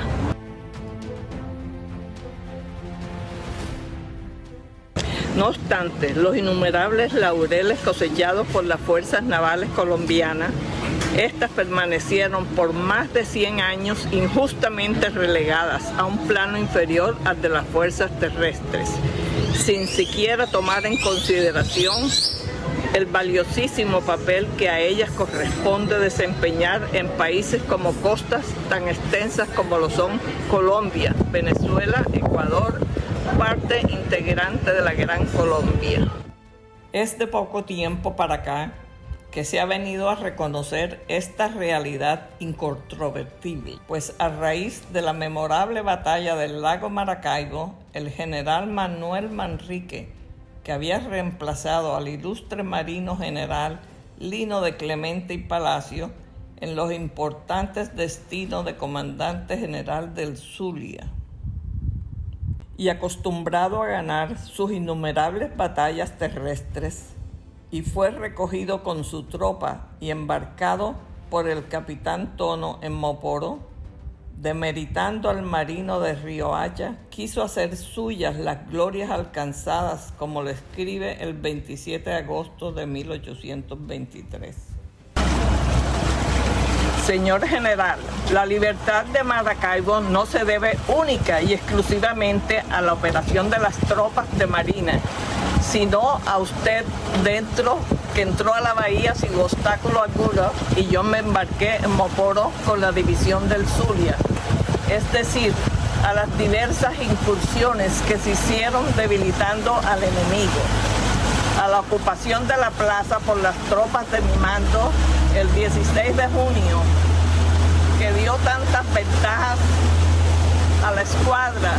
No obstante, los innumerables laureles cosechados por las fuerzas navales colombianas Estas permanecieron por más de 100 años injustamente relegadas a un plano inferior al de las fuerzas terrestres, sin siquiera tomar en consideración el valiosísimo papel que a ellas corresponde desempeñar en países como costas tan extensas como lo son Colombia, Venezuela, Ecuador, parte integrante de la Gran Colombia. Es de poco tiempo para acá que se ha venido a reconocer esta realidad incontrovertible, pues a raíz de la memorable batalla del lago Maracaibo, el general Manuel Manrique, que había reemplazado al ilustre marino general Lino de Clemente y Palacio en los importantes destinos de comandante general del Zulia, y acostumbrado a ganar sus innumerables batallas terrestres, y fue recogido con su tropa y embarcado por el capitán Tono en Moporo, demeritando al marino de Riohacha, quiso hacer suyas las glorias alcanzadas, como le escribe el 27 de agosto de 1823. Señor general, la libertad de Maracaibo no se debe única y exclusivamente a la operación de las tropas de marina, sino a usted que entró a la bahía sin obstáculo alguno y yo me embarqué en Moporo con la división del Zulia, es decir, a las diversas incursiones que se hicieron debilitando al enemigo, a la ocupación de la plaza por las tropas de mi mando el 16 de junio, que dio tantas ventajas a la escuadra,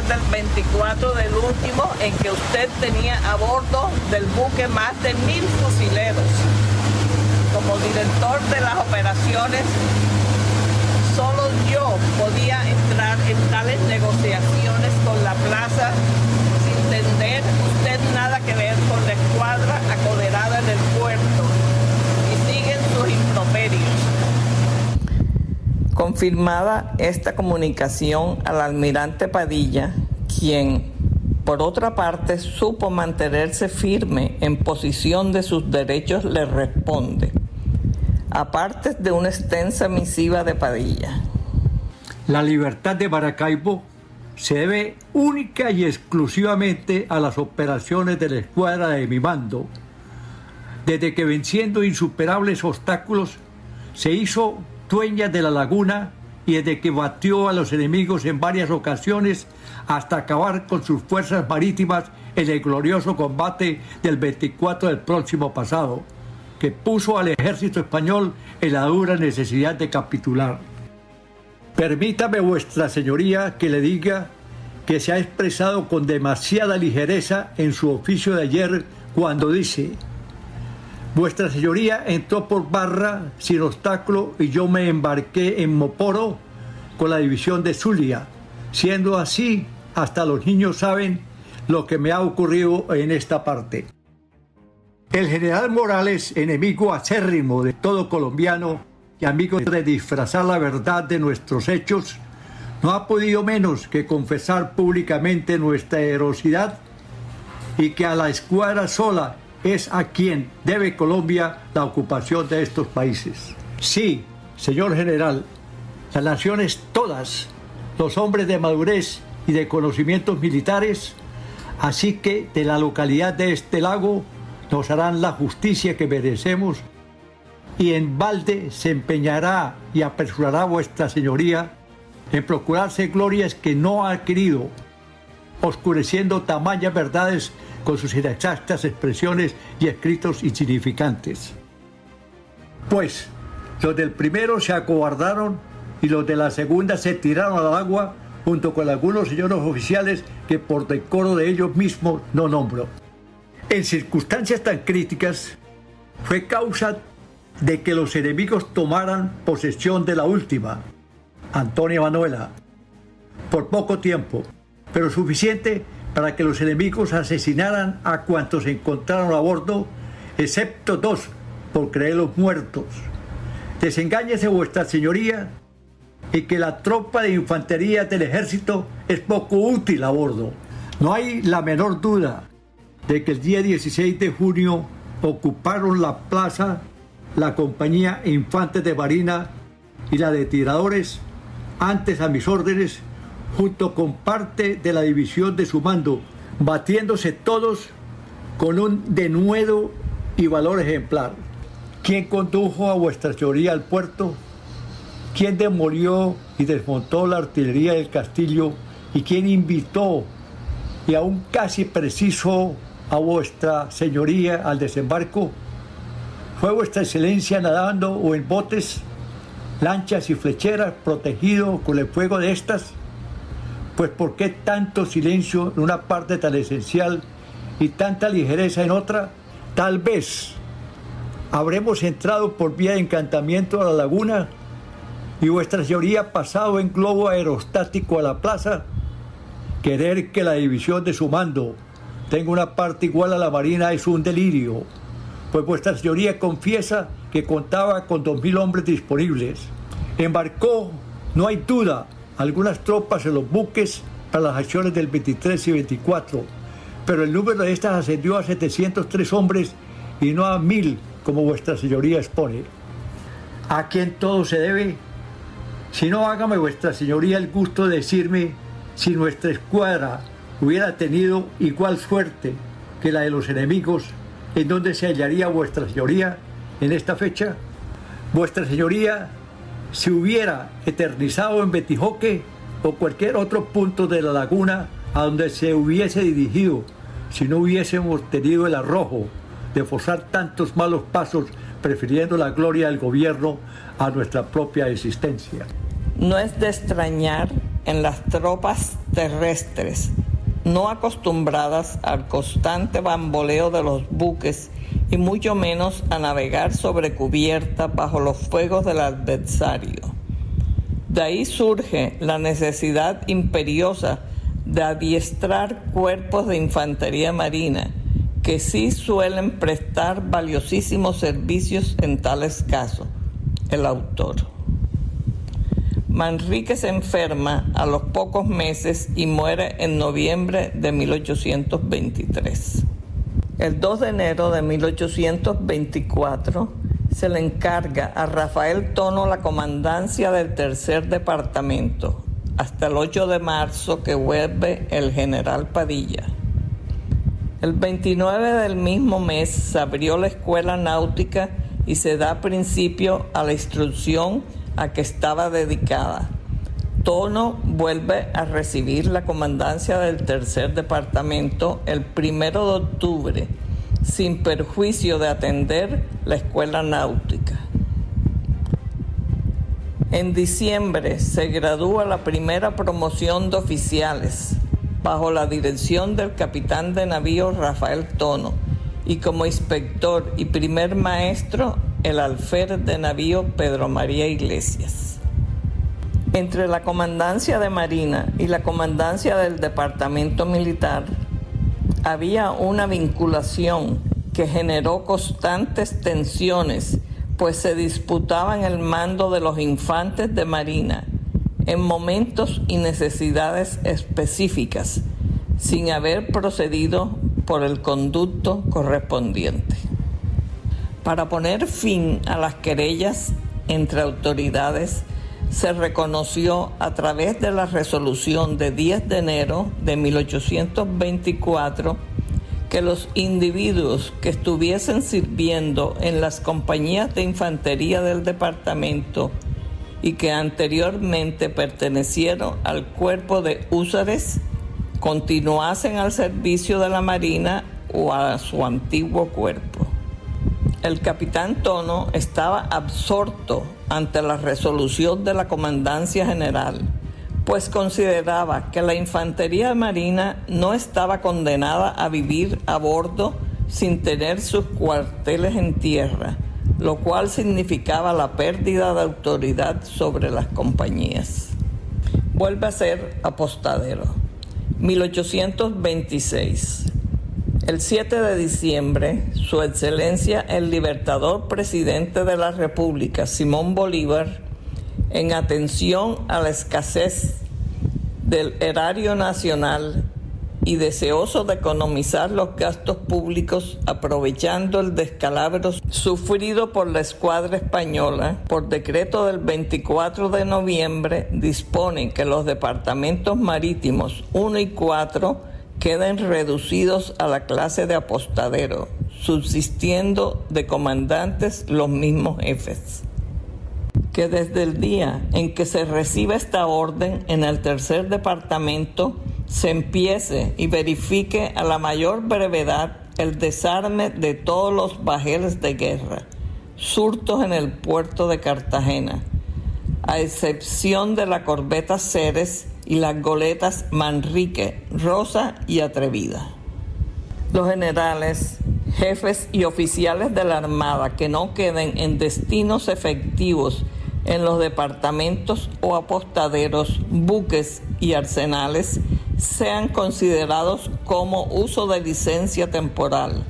del 24 del último, en que usted tenía a bordo del buque más de 1000 fusileros. Como director de las operaciones, solo yo podía entrar en tales negociaciones con la plaza sin tener usted nada que ver con la escuadra acoderada en el puerto, y siguen sus improperios. Confirmada esta comunicación al almirante Padilla, quien, por otra parte, supo mantenerse firme en posición de sus derechos, le responde, aparte de una extensa misiva de Padilla. La libertad de Maracaibo se debe única y exclusivamente a las operaciones de la escuadra de mi mando, desde que, venciendo insuperables obstáculos, se hizo dueña de la laguna, y desde que batió a los enemigos en varias ocasiones hasta acabar con sus fuerzas marítimas en el glorioso combate del 24 del próximo pasado, que puso al ejército español en la dura necesidad de capitular. Permítame, vuestra señoría, que le diga que se ha expresado con demasiada ligereza en su oficio de ayer cuando dice: vuestra señoría entró por Barra sin obstáculo y yo me embarqué en Moporo con la división de Zulia. Siendo así, hasta los niños saben lo que me ha ocurrido en esta parte. El general Morales, enemigo acérrimo de todo colombiano y amigo de disfrazar la verdad de nuestros hechos, no ha podido menos que confesar públicamente nuestra heroicidad y que a la escuadra sola es a quien debe Colombia la ocupación de estos países. Sí, señor general, las naciones todas, los hombres de madurez y de conocimientos militares, así que de la localidad de este lago, nos harán la justicia que merecemos, y en balde se empeñará y apresurará vuestra señoría en procurarse glorias que no ha querido, oscureciendo tamañas verdades con sus inexactas expresiones y escritos insignificantes. Pues los del primero se acobardaron y los de la segunda se tiraron al agua junto con algunos señores oficiales que por decoro de ellos mismos no nombro. En circunstancias tan críticas fue causa de que los enemigos tomaran posesión de la última, Antonia Manuela, por poco tiempo, pero suficiente para que los enemigos asesinaran a cuantos se encontraron a bordo, excepto 2, por creerlos muertos. Desengáñese vuestra señoría, y que la tropa de infantería del ejército es poco útil a bordo. No hay la menor duda de que el día 16 de junio ocuparon la plaza la compañía Infantes de Marina y la de Tiradores, antes a mis órdenes, junto con parte de la división de su mando, batiéndose todos con un denuedo y valor ejemplar. ¿Quién condujo a vuestra señoría al puerto? ¿Quién demolió y desmontó la artillería del castillo? ¿Y quién invitó y aún casi preciso a vuestra señoría al desembarco? ¿Fue vuestra excelencia nadando o en botes, lanchas y flecheras, protegido con el fuego de estas? Pues ¿por qué tanto silencio en una parte tan esencial y tanta ligereza en otra? Tal vez habremos entrado por vía de encantamiento a la laguna y vuestra señoría pasado en globo aerostático a la plaza. Querer que la división de su mando tenga una parte igual a la marina es un delirio, pues vuestra señoría confiesa que contaba con 2.000 hombres disponibles. Embarcó, no hay duda, algunas tropas en los buques para las acciones del 23 y 24, pero el número de estas ascendió a 703 hombres y no a 1.000 como vuestra señoría expone. ¿A quién todo se debe? Si no, hágame vuestra señoría el gusto de decirme si nuestra escuadra hubiera tenido igual suerte que la de los enemigos, ¿en dónde se hallaría vuestra señoría en esta fecha? Vuestra señoría se hubiera eternizado en Betijoque o cualquier otro punto de la laguna a donde se hubiese dirigido si no hubiésemos tenido el arrojo de forzar tantos malos pasos, prefiriendo la gloria del gobierno a nuestra propia existencia. No es de extrañar en las tropas terrestres, no acostumbradas al constante bamboleo de los buques y mucho menos a navegar sobre cubierta bajo los fuegos del adversario. De ahí surge la necesidad imperiosa de adiestrar cuerpos de infantería marina, que sí suelen prestar valiosísimos servicios en tales casos. El autor. Manrique se enferma a los pocos meses y muere en noviembre de 1823. El 2 de enero de 1824 se le encarga a Rafael Tono la comandancia del tercer departamento, hasta el 8 de marzo que vuelve el general Padilla. El 29 del mismo mes se abrió la escuela náutica y se da principio a la instrucción a que estaba dedicada. Tono vuelve a recibir la comandancia del tercer departamento el 1 de octubre, sin perjuicio de atender la escuela náutica. En diciembre se gradúa la primera promoción de oficiales, bajo la dirección del capitán de navío Rafael Tono, y como inspector y primer maestro el alférez de navío Pedro María Iglesias. Entre la comandancia de Marina y la comandancia del departamento militar había una vinculación que generó constantes tensiones, pues se disputaban el mando de los infantes de Marina en momentos y necesidades específicas, sin haber procedido por el conducto correspondiente. Para poner fin a las querellas entre autoridades, se reconoció a través de la resolución de 10 de enero de 1824 que los individuos que estuviesen sirviendo en las compañías de infantería del departamento y que anteriormente pertenecieron al cuerpo de húsares continuasen al servicio de la Marina o a su antiguo cuerpo. El capitán Tono estaba absorto ante la resolución de la Comandancia General, pues consideraba que la infantería marina no estaba condenada a vivir a bordo sin tener sus cuarteles en tierra, lo cual significaba la pérdida de autoridad sobre las compañías. Vuelve a ser apostadero. 1826. El 7 de diciembre, Su Excelencia el Libertador Presidente de la República, Simón Bolívar, en atención a la escasez del erario nacional y deseoso de economizar los gastos públicos, aprovechando el descalabro sufrido por la escuadra española, por decreto del 24 de noviembre dispone que los departamentos marítimos 1 y 4 queden reducidos a la clase de apostadero, subsistiendo de comandantes los mismos jefes. Que desde el día en que se reciba esta orden en el tercer departamento se empiece y verifique a la mayor brevedad el desarme de todos los bajeles de guerra, surtos en el puerto de Cartagena, a excepción de la corbeta Ceres y las goletas Manrique, Rosa y Atrevida. Los generales, jefes y oficiales de la Armada que no queden en destinos efectivos en los departamentos o apostaderos, buques y arsenales sean considerados como uso de licencia temporal,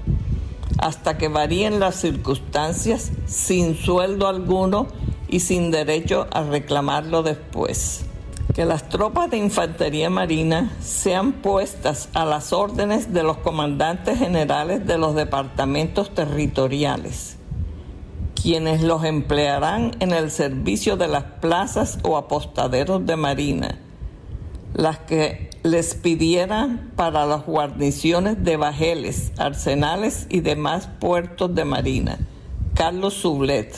hasta que varíen las circunstancias, sin sueldo alguno y sin derecho a reclamarlo después. Que las tropas de infantería marina sean puestas a las órdenes de los comandantes generales de los departamentos territoriales, quienes los emplearán en el servicio de las plazas o apostaderos de marina, las que les pidieran para las guarniciones de bajeles, arsenales y demás puertos de marina. Carlos Sublet.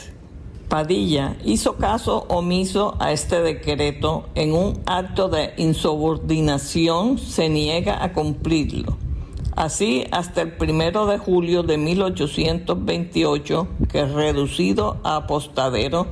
Padilla hizo caso omiso a este decreto. En un acto de insubordinación se niega a cumplirlo. Así, hasta el 1 de julio de 1828, que reducido a apostadero,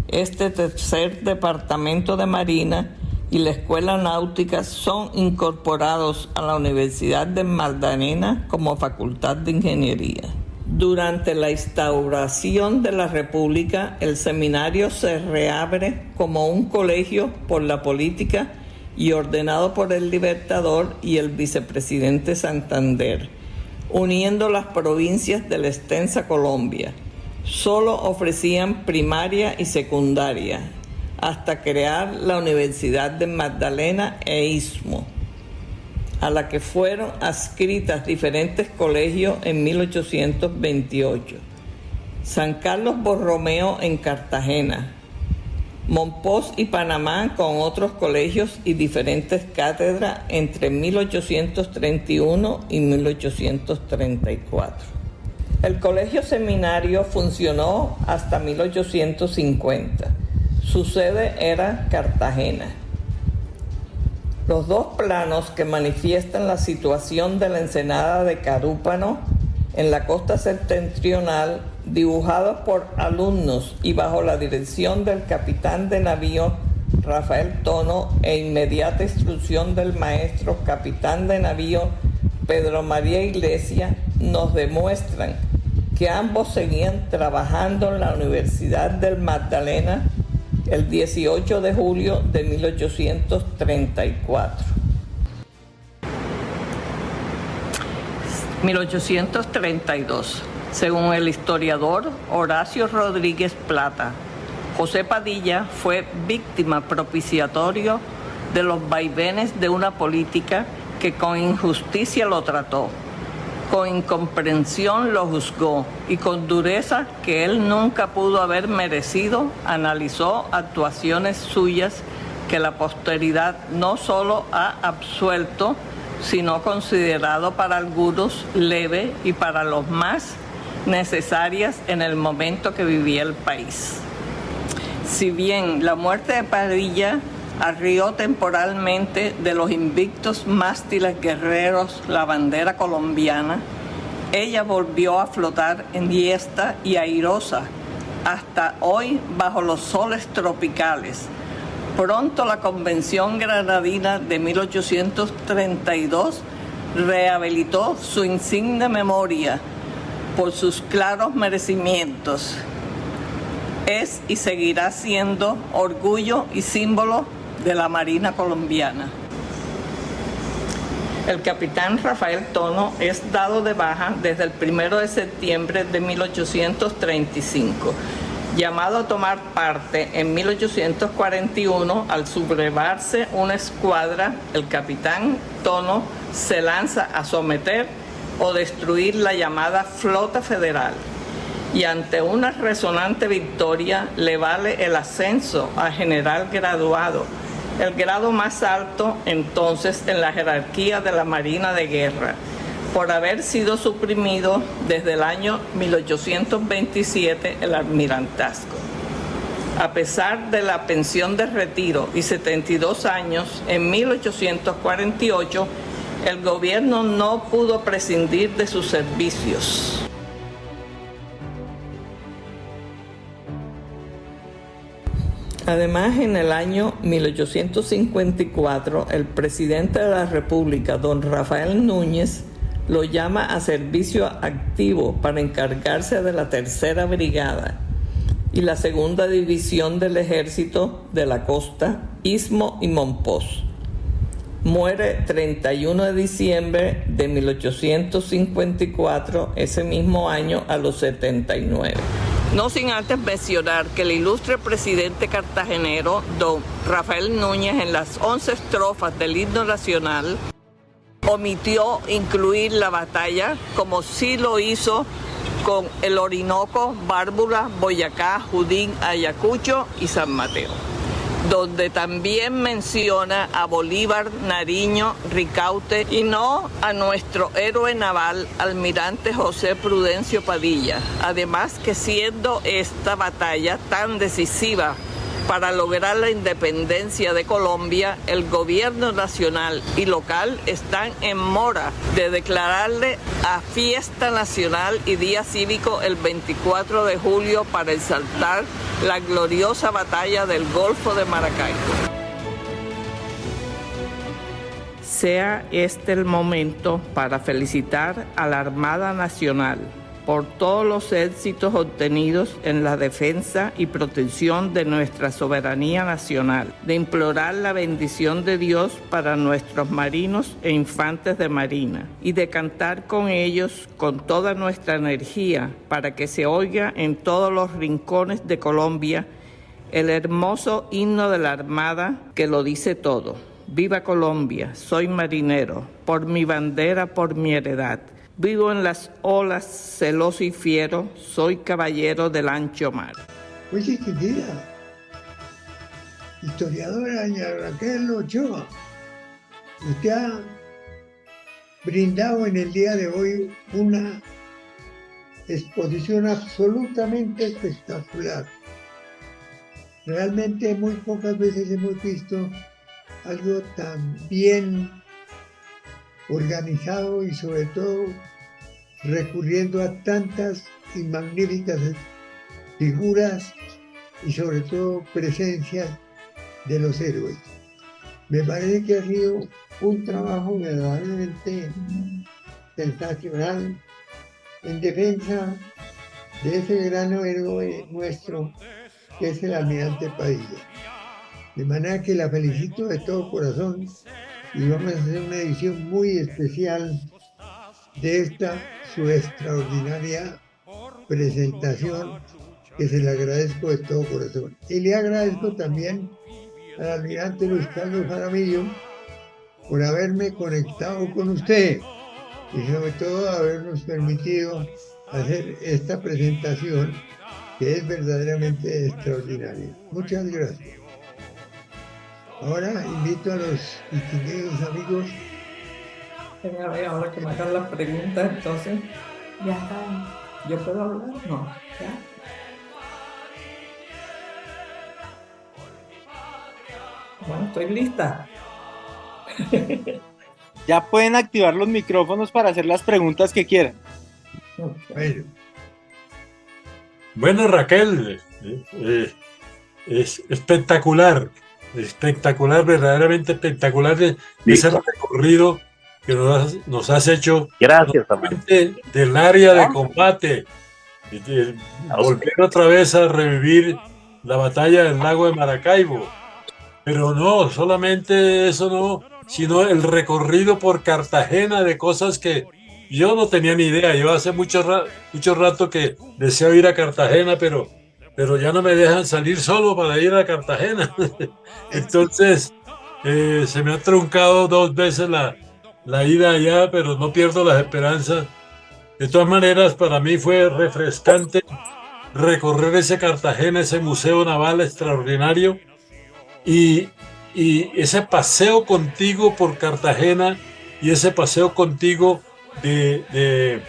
este tercer departamento de Marina y la Escuela Náutica son incorporados a la Universidad de Magdalena como Facultad de Ingeniería. Durante la instauración de la República, el seminario se reabre como un colegio por la política y ordenado por el Libertador y el vicepresidente Santander, uniendo las provincias de la extensa Colombia. Solo ofrecían primaria y secundaria, hasta crear la Universidad de Magdalena e Istmo, a la que fueron adscritas diferentes colegios en 1828. San Carlos Borromeo en Cartagena, Monpós y Panamá con otros colegios y diferentes cátedras entre 1831 y 1834. El colegio seminario funcionó hasta 1850. Su sede era Cartagena. Los dos planos que manifiestan la situación de la ensenada de Carúpano en la costa septentrional, dibujados por alumnos y bajo la dirección del capitán de navío Rafael Tono e inmediata instrucción del maestro capitán de navío Pedro María Iglesias, nos demuestran que ambos seguían trabajando en la Universidad del Magdalena el 18 de julio de 1834. 1832. Según el historiador Horacio Rodríguez Plata, José Padilla fue víctima propiciatorio de los vaivenes de una política que con injusticia lo trató, con incomprensión lo juzgó y con dureza que él nunca pudo haber merecido, analizó actuaciones suyas que la posteridad no solo ha absuelto, sino considerado para algunos leve y para los más necesarias en el momento que vivía el país. Si bien la muerte de Padilla arrió temporalmente de los invictos mástiles guerreros la bandera colombiana, ella volvió a flotar enhiesta y airosa hasta hoy bajo los soles tropicales. Pronto la Convención Granadina de 1832 rehabilitó su insigne memoria por sus claros merecimientos. Es y seguirá siendo orgullo y símbolo de la Marina colombiana. El capitán Rafael Tono es dado de baja desde el 1 de septiembre de 1835. Llamado a tomar parte en 1841 al sublevarse una escuadra, el capitán Tono se lanza a someter o destruir la llamada flota federal. Y ante una resonante victoria le vale el ascenso a general graduado, el grado más alto entonces en la jerarquía de la Marina de Guerra, por haber sido suprimido desde el año 1827 el almirantazgo. A pesar de la pensión de retiro y 72 años, en 1848 el gobierno no pudo prescindir de sus servicios. Además, en el año 1854, el presidente de la República, don Rafael Núñez, lo llama a servicio activo para encargarse de la Tercera Brigada y la Segunda División del Ejército de la Costa, Istmo y Monpós. Muere 31 de diciembre de 1854, ese mismo año, a los 79. No sin antes mencionar que el ilustre presidente cartagenero, don Rafael Núñez, en las 11 estrofas del himno nacional, omitió incluir la batalla, como sí lo hizo con el Orinoco, Bárbara, Boyacá, Judín, Ayacucho y San Mateo, donde también menciona a Bolívar, Nariño, Ricaute y no a nuestro héroe naval, almirante José Prudencio Padilla. Además que siendo esta batalla tan decisiva para lograr la independencia de Colombia, el gobierno nacional y local están en mora de declararle a fiesta nacional y día cívico el 24 de julio para exaltar la gloriosa batalla del Golfo de Maracaibo. Sea este el momento para felicitar a la Armada Nacional por todos los éxitos obtenidos en la defensa y protección de nuestra soberanía nacional, de implorar la bendición de Dios para nuestros marinos e infantes de marina y de cantar con ellos con toda nuestra energía para que se oiga en todos los rincones de Colombia el hermoso himno de la Armada que lo dice todo. Viva Colombia, soy marinero, por mi bandera, por mi heredad. Vivo en las olas, celoso y fiero, soy caballero del ancho mar. Oye, querida, historiadora doña Raquel Ochoa, usted ha brindado en el día de hoy una exposición absolutamente espectacular. Realmente muy pocas veces hemos visto algo tan bien organizado y sobre todo recurriendo a tantas y magníficas figuras y sobre todo presencias de los héroes. Me parece que ha sido un trabajo verdaderamente sensacional en defensa de ese gran héroe nuestro que es el almirante Padilla. De manera que la felicito de todo corazón y vamos a hacer una edición muy especial de esta su extraordinaria presentación, que se le agradezco de todo corazón. Y le agradezco también al almirante Luis Carlos Jaramillo por haberme conectado con usted y sobre todo habernos permitido hacer esta presentación que es verdaderamente extraordinaria. Muchas gracias. Ahora invito a los distinguidos amigos. Venga, a ver, ahora que me hagan las preguntas, entonces. Ya está. ¿Yo puedo hablar? No. ¿Ya? Bueno, estoy lista. Ya pueden activar los micrófonos para hacer las preguntas que quieran. Bueno. Bueno, Raquel, es espectacular, verdaderamente espectacular ese recorrido que nos has hecho. Gracias, del área de combate, volver otra vez a revivir la batalla del lago de Maracaibo, pero no solamente eso, no, sino el recorrido por Cartagena de cosas que yo no tenía ni idea. Yo hace mucho rato que deseo ir a Cartagena, pero ya no me dejan salir solo para ir a Cartagena. Entonces se me ha truncado 2 veces la ida allá, pero no pierdo las esperanzas. De todas maneras, para mí fue refrescante recorrer ese Cartagena, ese museo naval extraordinario, y, y ese paseo contigo por Cartagena y ese paseo contigo de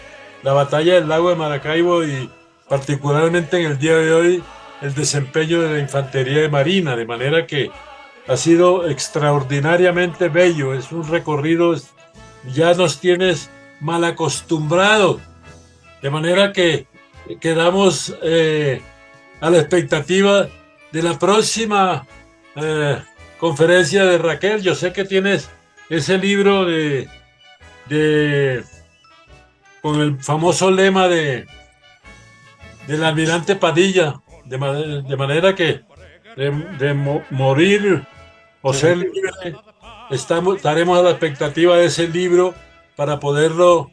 la batalla del lago de Maracaibo, y particularmente en el día de hoy el desempeño de la infantería de marina, de manera que ha sido extraordinariamente bello. Es un recorrido, ya nos tienes mal acostumbrados, de manera que quedamos a la expectativa de la próxima conferencia de Raquel. Yo sé que tienes ese libro con el famoso lema del almirante Padilla, de manera que morir o ser libre, estaremos a la expectativa de ese libro para poderlo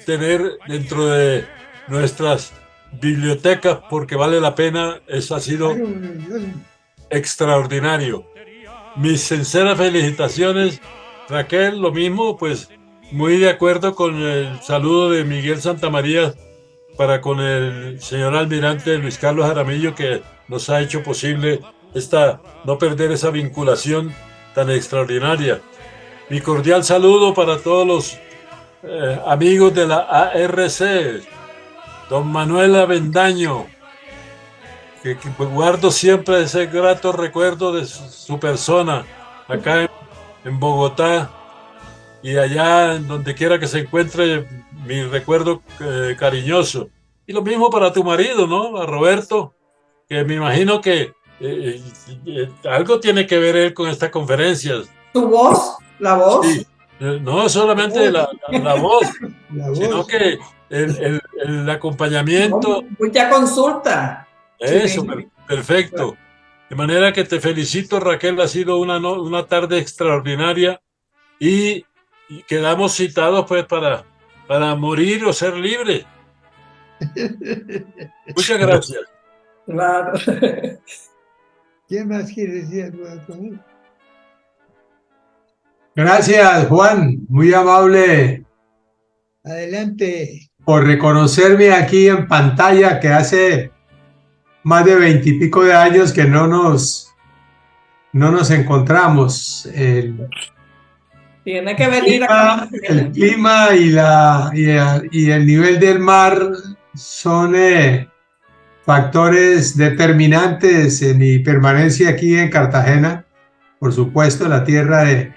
tener dentro de nuestras bibliotecas, porque vale la pena. Eso ha sido extraordinario. Mis sinceras felicitaciones, Raquel. Lo mismo, pues muy de acuerdo con el saludo de Miguel Santamaría para con el señor almirante Luis Carlos Jaramillo, que nos ha hecho posible no perder esa vinculación tan extraordinaria. Mi cordial saludo para todos los amigos de la ARC, don Manuel Avendaño, que guardo siempre ese grato recuerdo de su persona acá en Bogotá, y allá en donde quiera que se encuentre, mi recuerdo cariñoso. Y lo mismo para tu marido, ¿no? A Roberto, que me imagino que algo tiene que ver él con estas conferencias. ¿Tu voz? ¿La voz? Sí. No solamente la voz, sino que el acompañamiento. Mucha consulta. Eso, Sí. perfecto. De manera que te felicito, Raquel. Ha sido una tarde extraordinaria, y quedamos citados pues para morir o ser libres. Muchas gracias. Claro. ¿Quién más quiere decir algo con él? Gracias, Juan, muy amable Adelante. por reconocerme aquí en pantalla, que hace más de 20 y pico de años que no nos encontramos. Tiene que venir acá. El clima y el nivel del mar son factores determinantes en mi permanencia aquí en Cartagena. Por supuesto, la tierra de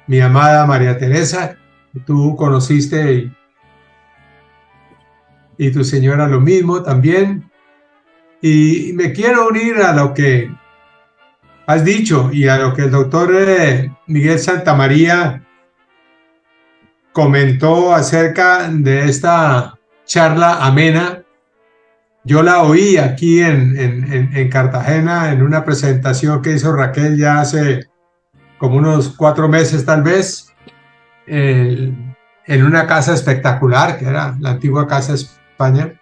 mi amada María Teresa, que tú conociste, y tu señora lo mismo también. Y me quiero unir a lo que has dicho y a lo que el doctor Miguel Santamaría comentó acerca de esta charla amena. Yo la oí aquí en Cartagena en una presentación que hizo Raquel ya hace como unos 4 meses tal vez, en una casa espectacular que era la antigua Casa España.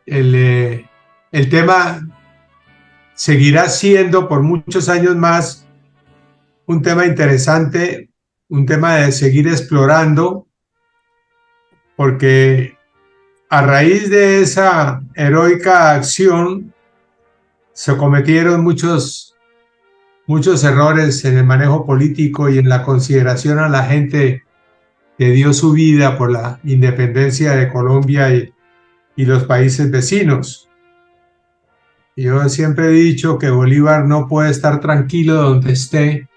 El tema seguirá siendo por muchos años más un tema interesante, un tema de seguir explorando, porque a raíz de esa heroica acción se cometieron muchos errores en el manejo político y en la consideración a la gente que dio su vida por la independencia de Colombia y los países vecinos. Yo siempre he dicho que Bolívar no puede estar tranquilo donde esté,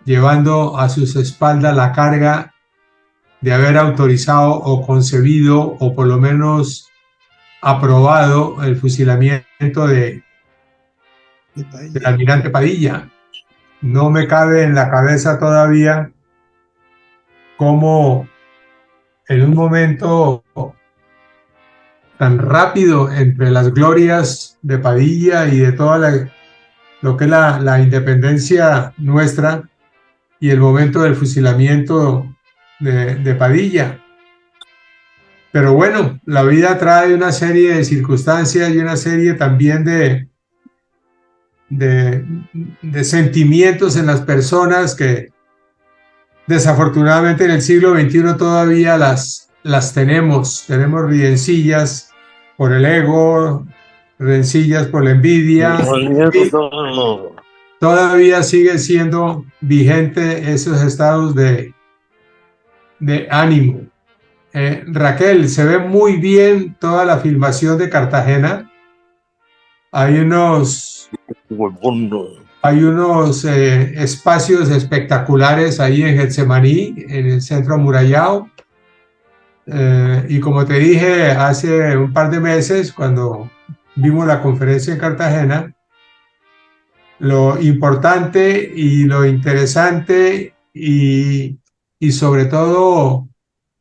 llevando a sus espaldas la carga de haber autorizado o concebido o por lo menos aprobado el fusilamiento del almirante Padilla. No me cabe en la cabeza todavía cómo en un momento tan rápido entre las glorias de Padilla y de toda lo que es la independencia nuestra y el momento del fusilamiento de Padilla. Pero bueno, la vida trae una serie de circunstancias y una serie también de sentimientos en las personas que desafortunadamente en el siglo XXI todavía las tenemos rencillas por el ego, rencillas por la envidia, y todavía sigue siendo vigente esos estados de ánimo. Raquel, se ve muy bien toda la filmación de Cartagena. Hay unos espacios espectaculares ahí en Getsemaní, en el centro amurallado. Y como te dije hace un par de meses, cuando vimos la conferencia en Cartagena, lo importante y lo interesante y sobre todo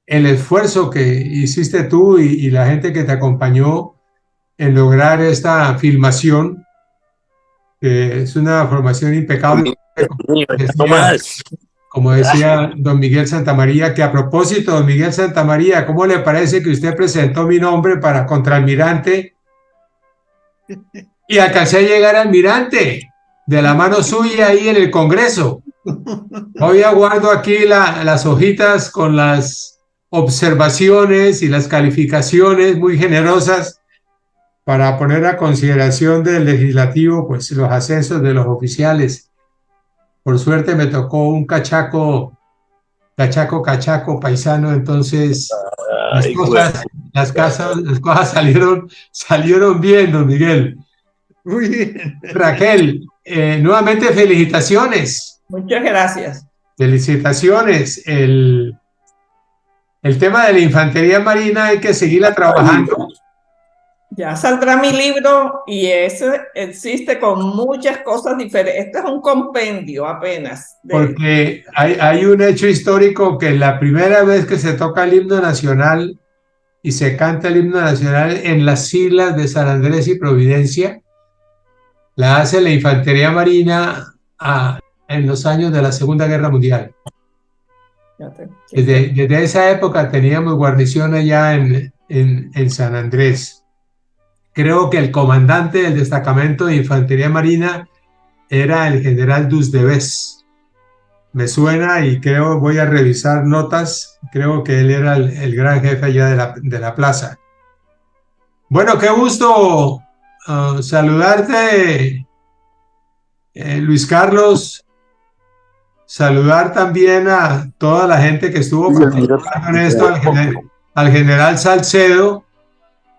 el esfuerzo que hiciste tú y la gente que te acompañó en lograr esta filmación, que es una formación impecable, como decía don Miguel Santamaría, que a propósito, don Miguel Santamaría, ¿cómo le parece que usted presentó mi nombre para contraalmirante y alcancé a llegar a almirante de la mano suya ahí en el Congreso? Hoy aguardo aquí las hojitas con las observaciones y las calificaciones muy generosas para poner a consideración del legislativo pues los ascensos de los oficiales. Por suerte me tocó un cachaco paisano, entonces las cosas salieron bien, don Miguel. Muy bien. Raquel, nuevamente felicitaciones. Muchas gracias. Felicitaciones. El tema de la infantería marina hay que seguirla trabajando. Ya saldrá mi libro y ese existe con muchas cosas diferentes. Este es un compendio apenas. Porque hay un hecho histórico que la primera vez que se toca el himno nacional y se canta el himno nacional en las islas de San Andrés y Providencia, la hace la infantería marina en los años de la Segunda Guerra Mundial. Desde esa época teníamos guarnición allá en San Andrés. Creo que el comandante del destacamento de infantería marina era el general Dusdevés. Me suena y voy a revisar notas, creo que él era el gran jefe allá de la plaza. Bueno, qué gusto saludarte, Luis Carlos. Saludar también a toda la gente que estuvo participando en esto, al general Salcedo.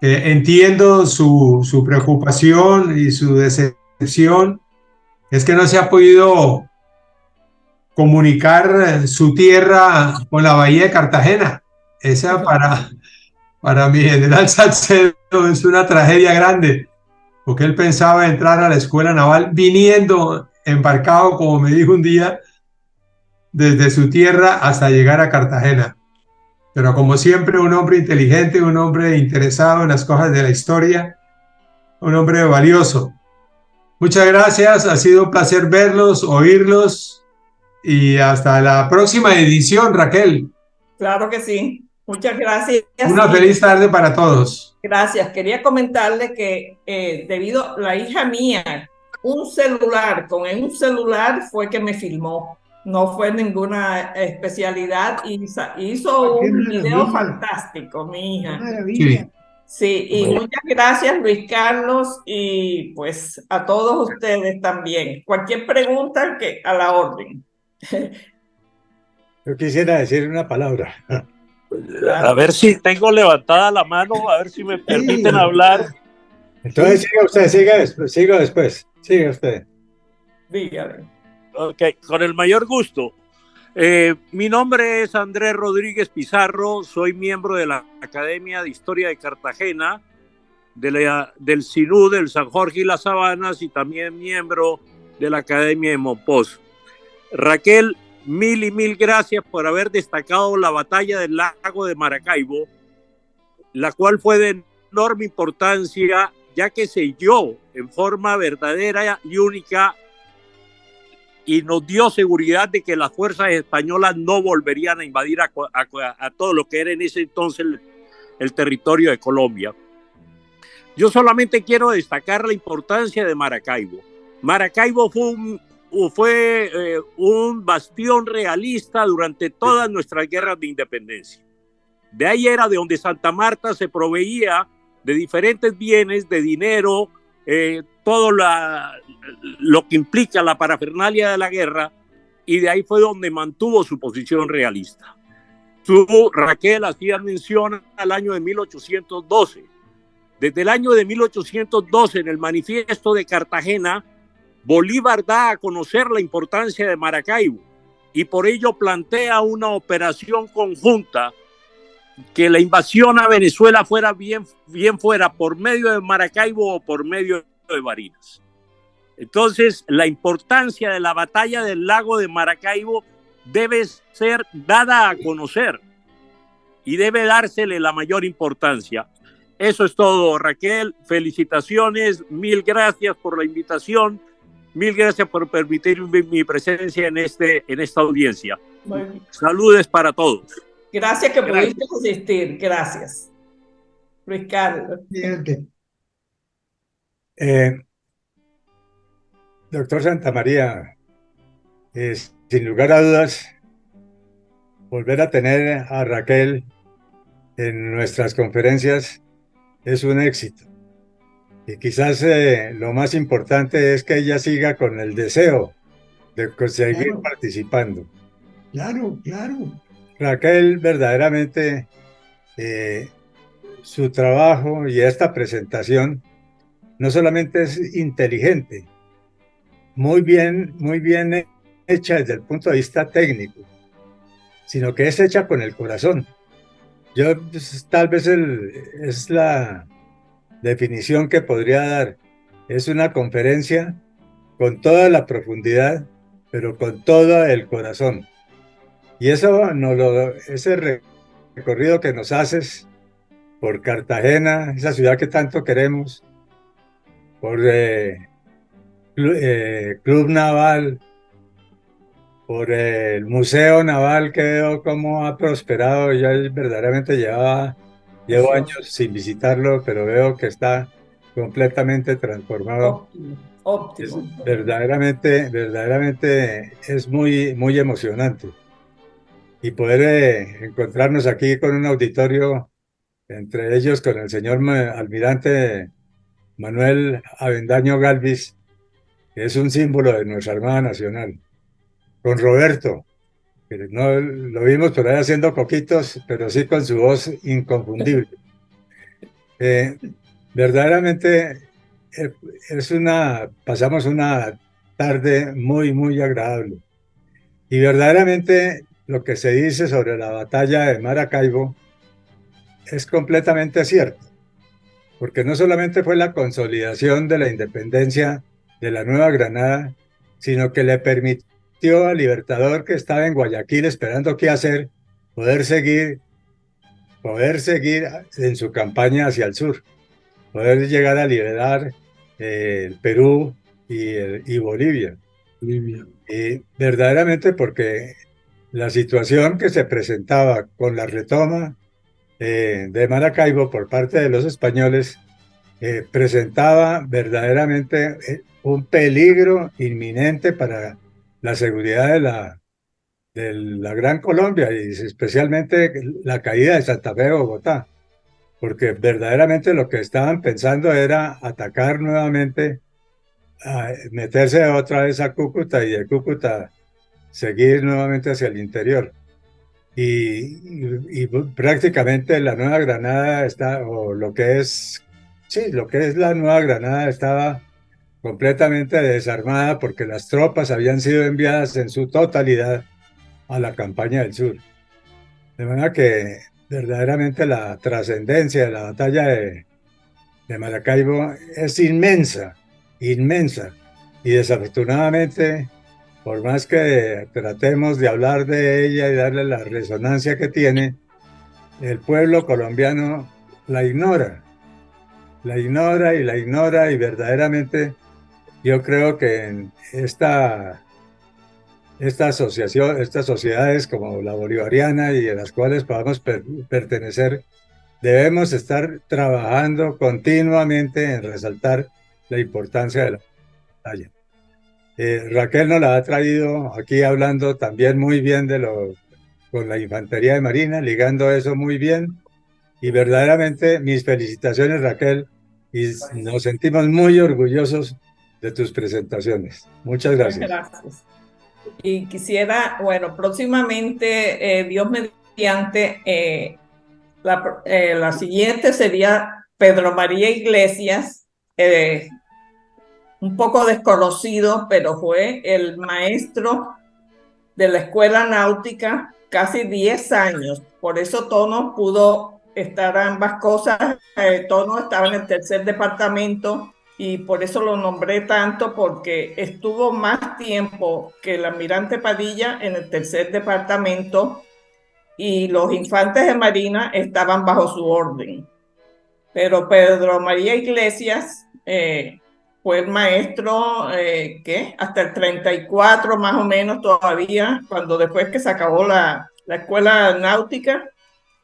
Entiendo su preocupación y su decepción. Es que no se ha podido comunicar su tierra con la bahía de Cartagena. Esa para mi general Salcedo es una tragedia grande, porque él pensaba entrar a la escuela naval viniendo embarcado, como me dijo un día, desde su tierra hasta llegar a Cartagena. Pero como siempre, un hombre inteligente, un hombre interesado en las cosas de la historia, un hombre valioso. Muchas gracias, ha sido un placer verlos, oírlos y hasta la próxima edición, Raquel. Claro que sí, muchas gracias. Una feliz tarde para todos. Gracias, quería comentarle que debido a la hija mía, con un celular fue que me filmó. No fue ninguna especialidad y hizo un video fantástico, mi hija. Maravilla. Sí, y muchas gracias, Luis Carlos, y pues a todos ustedes también. Cualquier pregunta que a la orden. Yo quisiera decir una palabra. A ver si tengo levantada la mano, a ver si me permiten hablar. Entonces siga después. Siga usted. Dígale. Ok, con el mayor gusto. Mi nombre es Andrés Rodríguez Pizarro, soy miembro de la Academia de Historia de Cartagena, del CINU del San Jorge y las Sabanas, y también miembro de la Academia de Monpós. Raquel, mil gracias por haber destacado la batalla del lago de Maracaibo, la cual fue de enorme importancia, ya que selló en forma verdadera y única y nos dio seguridad de que las fuerzas españolas no volverían a invadir a todo lo que era en ese entonces el territorio de Colombia. Yo solamente quiero destacar la importancia de Maracaibo. Maracaibo fue fue un bastión realista durante todas nuestras guerras de independencia. De ahí era de donde Santa Marta se proveía de diferentes bienes, de dinero, todo lo que implica la parafernalia de la guerra, y de ahí fue donde mantuvo su posición realista. Tú, Raquel, hacías mención al año de 1812. Desde el año de 1812, en el Manifiesto de Cartagena, Bolívar da a conocer la importancia de Maracaibo y por ello plantea una operación conjunta, que la invasión a Venezuela fuera bien fuera por medio de Maracaibo o por medio de Barinas. Entonces, la importancia de la batalla del lago de Maracaibo debe ser dada a conocer y debe dársele la mayor importancia. Eso es todo, Raquel. Felicitaciones, mil gracias por la invitación, mil gracias por permitir mi presencia en esta audiencia. Bueno. Saludes para todos. Gracias que pudiste asistir. Gracias. Luis Carlos. Siguiente. Doctor Santamaría, sin lugar a dudas, volver a tener a Raquel en nuestras conferencias es un éxito. Y quizás lo más importante es que ella siga con el deseo de seguir participando. Claro, claro. Raquel, verdaderamente, su trabajo y esta presentación no solamente es inteligente, muy bien hecha desde el punto de vista técnico, sino que es hecha con el corazón. Yo, pues, tal vez es la definición que podría dar. Es una conferencia con toda la profundidad, pero con todo el corazón. Y eso ese recorrido que nos haces por Cartagena, esa ciudad que tanto queremos, por Club Naval, por el Museo Naval, que veo cómo ha prosperado. Yo verdaderamente llevo años sin visitarlo, pero veo que está completamente transformado. Óptimo. Verdaderamente es muy emocionante. Y poder encontrarnos aquí con un auditorio, entre ellos con el señor almirante Manuel Avendaño Galvis, que es un símbolo de nuestra Armada Nacional. Con Roberto, que no lo vimos por ahí haciendo coquitos, pero sí con su voz inconfundible. Verdaderamente pasamos una tarde muy agradable. Y verdaderamente lo que se dice sobre la batalla de Maracaibo es completamente cierto, porque no solamente fue la consolidación de la independencia de la Nueva Granada, sino que le permitió al Libertador, que estaba en Guayaquil esperando qué hacer, poder seguir en su campaña hacia el sur, poder llegar a liberar el Perú y Bolivia. Y verdaderamente porque la situación que se presentaba con la retoma de Maracaibo por parte de los españoles presentaba verdaderamente un peligro inminente para la seguridad de la Gran Colombia y especialmente la caída de Santa Fe de Bogotá, porque verdaderamente lo que estaban pensando era atacar nuevamente, meterse otra vez a Cúcuta y de Cúcuta seguir nuevamente hacia el interior. Y prácticamente la Nueva Granada lo que es la Nueva Granada estaba completamente desarmada porque las tropas habían sido enviadas en su totalidad a la campaña del sur. De manera que verdaderamente la trascendencia de la batalla de Maracaibo es inmensa. Y desafortunadamente, por más que tratemos de hablar de ella y darle la resonancia que tiene, el pueblo colombiano la ignora y verdaderamente yo creo que en estas sociedades como la bolivariana y a las cuales podamos pertenecer, debemos estar trabajando continuamente en resaltar la importancia de la batalla. Raquel nos la ha traído aquí hablando también muy bien con la Infantería de Marina, ligando eso muy bien. Y verdaderamente mis felicitaciones, Raquel, y nos sentimos muy orgullosos de tus presentaciones. Muchas gracias. Gracias. Y quisiera, bueno, próximamente, Dios mediante, la siguiente sería Pedro María Iglesias, un poco desconocido, pero fue el maestro de la Escuela Náutica casi 10 años. Por eso Tono pudo estar ambas cosas. Tono estaba en el tercer departamento y por eso lo nombré tanto, porque estuvo más tiempo que el almirante Padilla en el tercer departamento y los infantes de Marina estaban bajo su orden. Pero Pedro María Iglesias fue el maestro que hasta el 34 más o menos todavía, cuando después que se acabó la escuela náutica,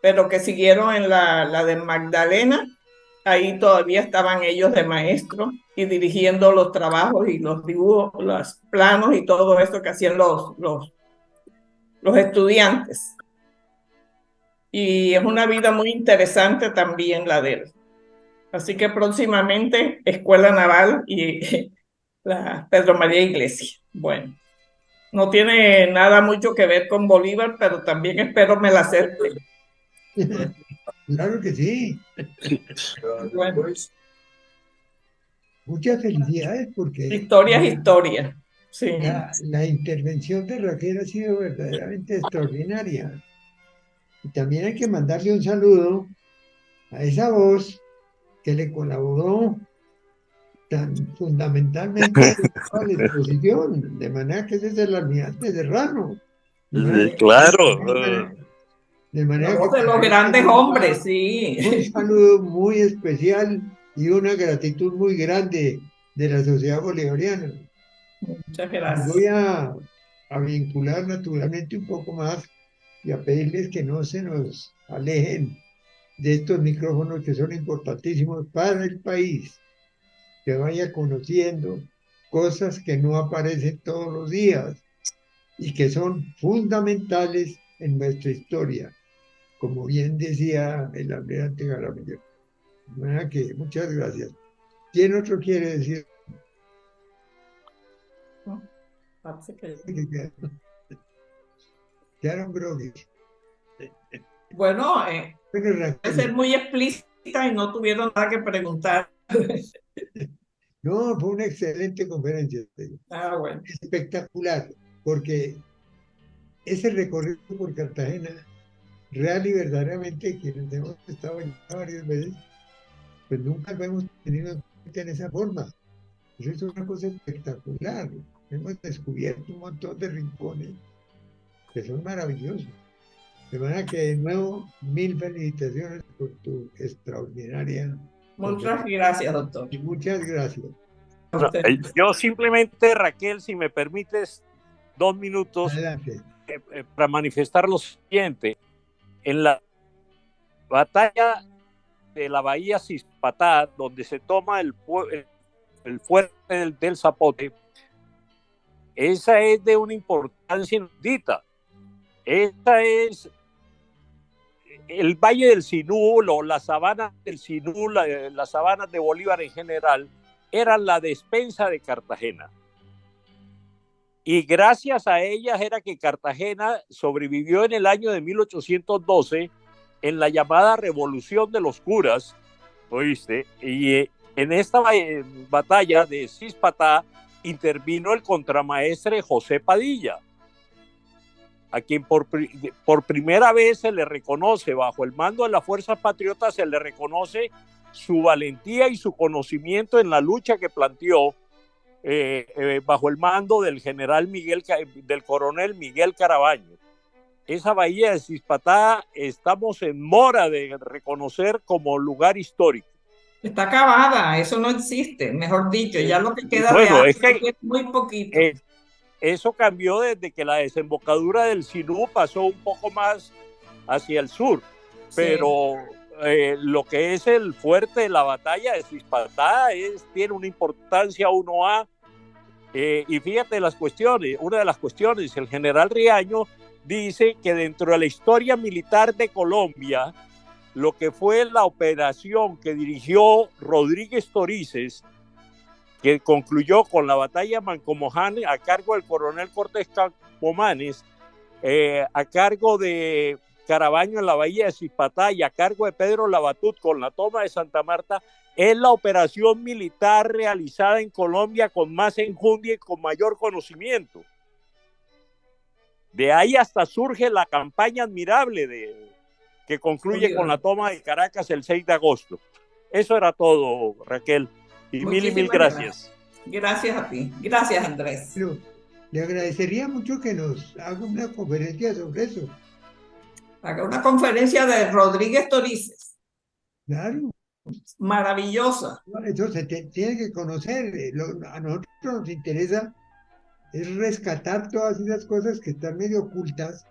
pero que siguieron en la de Magdalena, ahí todavía estaban ellos de maestro y dirigiendo los trabajos y los dibujos, los planos y todo esto que hacían los estudiantes. Y es una vida muy interesante también la de él. Así que próximamente Escuela Naval y la Pedro María Iglesias. Bueno, no tiene nada mucho que ver con Bolívar, pero también espero me la acerque. Claro que sí. Bueno, Muchas felicidades porque historia es historia. Sí. la intervención de Raquel ha sido verdaderamente extraordinaria. Y también hay que mandarle un saludo a esa voz que le colaboró tan fundamentalmente a la exposición, de manera que ese es el almirante Serrano. Claro. De manera La voz que de los grandes hombres, sí. un saludo muy especial y una gratitud muy grande de la sociedad bolivariana. Muchas gracias. Voy a vincular naturalmente un poco más y a pedirles que no se nos alejen de estos micrófonos que son importantísimos para el país, que vaya conociendo cosas que no aparecen todos los días y que son fundamentales en nuestra historia, como bien decía el almirante Jaramillo. Que muchas gracias. ¿Quién otro quiere decir? Quedaron groggy. Bueno, puede ser muy explícita y no tuvieron nada que preguntar. No, fue una excelente conferencia. Bueno. Espectacular, porque ese recorrido por Cartagena, real y verdaderamente, quienes hemos estado allá varias veces, pues nunca lo hemos tenido en cuenta en esa forma. Eso es una cosa espectacular. Hemos descubierto un montón de rincones que son maravillosos. De manera que de nuevo, 1000 felicitaciones por tu extraordinaria. Muchas gracias, doctor. Y muchas gracias. Yo simplemente, Raquel, si me permites 2 minutos para manifestar lo siguiente. En la batalla de la Bahía Cispatá, donde se toma el fuerte del Zapote, esa es de una importancia inaudita. Esta es el Valle del Sinú, o la sabana del Sinú, las sabanas de Bolívar en general, eran la despensa de Cartagena. Y gracias a ellas era que Cartagena sobrevivió en el año de 1812 en la llamada Revolución de los Curas, ¿oíste? Y en esta batalla de Cispatá intervino el contramaestre José Padilla, a quien por primera vez se le reconoce, bajo el mando de las Fuerzas Patriotas, se le reconoce su valentía y su conocimiento en la lucha que planteó bajo el mando del del coronel Miguel Carabaño. Esa bahía de Cispatá estamos en mora de reconocer como lugar histórico. Está acabada, eso no existe, mejor dicho, ya lo que queda de es muy poquito. Eso cambió desde que la desembocadura del Sinú pasó un poco más hacia el sur, pero lo que es el fuerte de la batalla de Cispatá tiene una importancia 1A Y fíjate las cuestiones, una de las cuestiones, el general Riaño dice que dentro de la historia militar de Colombia, lo que fue la operación que dirigió Rodríguez Torices, que concluyó con la batalla de Mancomoján a cargo del coronel Cortés Campomanes, a cargo de Carabaño en la bahía de Cispatá y a cargo de Pedro Labatut con la toma de Santa Marta, es la operación militar realizada en Colombia con más enjundia y con mayor conocimiento. De ahí hasta surge la campaña admirable que concluye con la toma de Caracas el 6 de agosto. Eso era todo, Raquel. Y mil gracias. Gracias a ti. Gracias, Andrés. Pero le agradecería mucho que nos haga una conferencia sobre eso. Haga una conferencia de Rodríguez Torices. Claro. Maravillosa. Eso se tiene que conocer. A nosotros nos interesa es rescatar todas esas cosas que están medio ocultas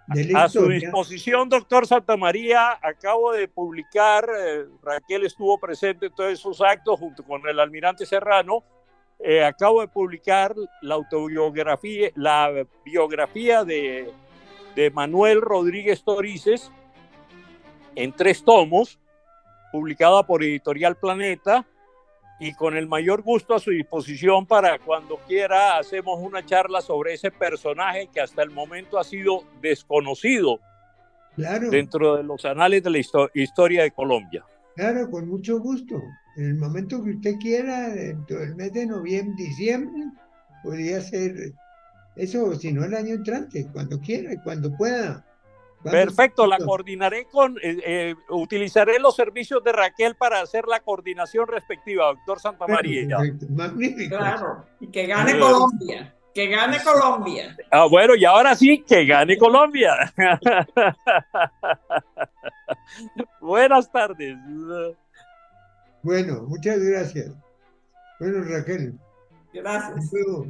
de la A historia. su disposición, doctor Santamaría, acabo de publicar, Raquel estuvo presente en todos esos actos junto con el almirante Serrano, acabo de publicar la autobiografía, la biografía de Manuel Rodríguez Torices en 3 tomos, publicada por Editorial Planeta, y con el mayor gusto a su disposición para cuando quiera hacemos una charla sobre ese personaje que hasta el momento ha sido desconocido dentro de los anales de la historia de Colombia. Claro, con mucho gusto. En el momento que usted quiera, dentro del mes de noviembre, diciembre, podría ser eso, si no el año entrante, cuando quiera y cuando pueda. Perfecto, la coordinaré utilizaré los servicios de Raquel para hacer la coordinación respectiva, doctor Santamaría. Magnífico. Claro, y que gane Colombia, que gane Colombia. Bueno, y ahora sí, que gane Colombia. Buenas tardes. Bueno, muchas gracias. Bueno, Raquel. Gracias. Luego,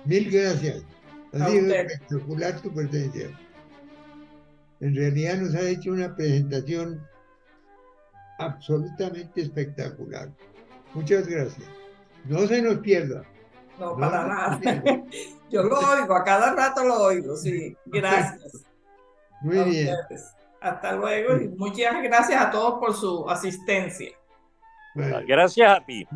mil gracias. Ha sido espectacular tu presencia. En realidad nos ha hecho una presentación absolutamente espectacular. Muchas gracias. No se nos pierda. No, para nada. Yo lo oigo, a cada rato lo oigo, sí. Gracias. Muy bien. Ustedes. Hasta luego y muchas gracias a todos por su asistencia. Bueno. Gracias a ti.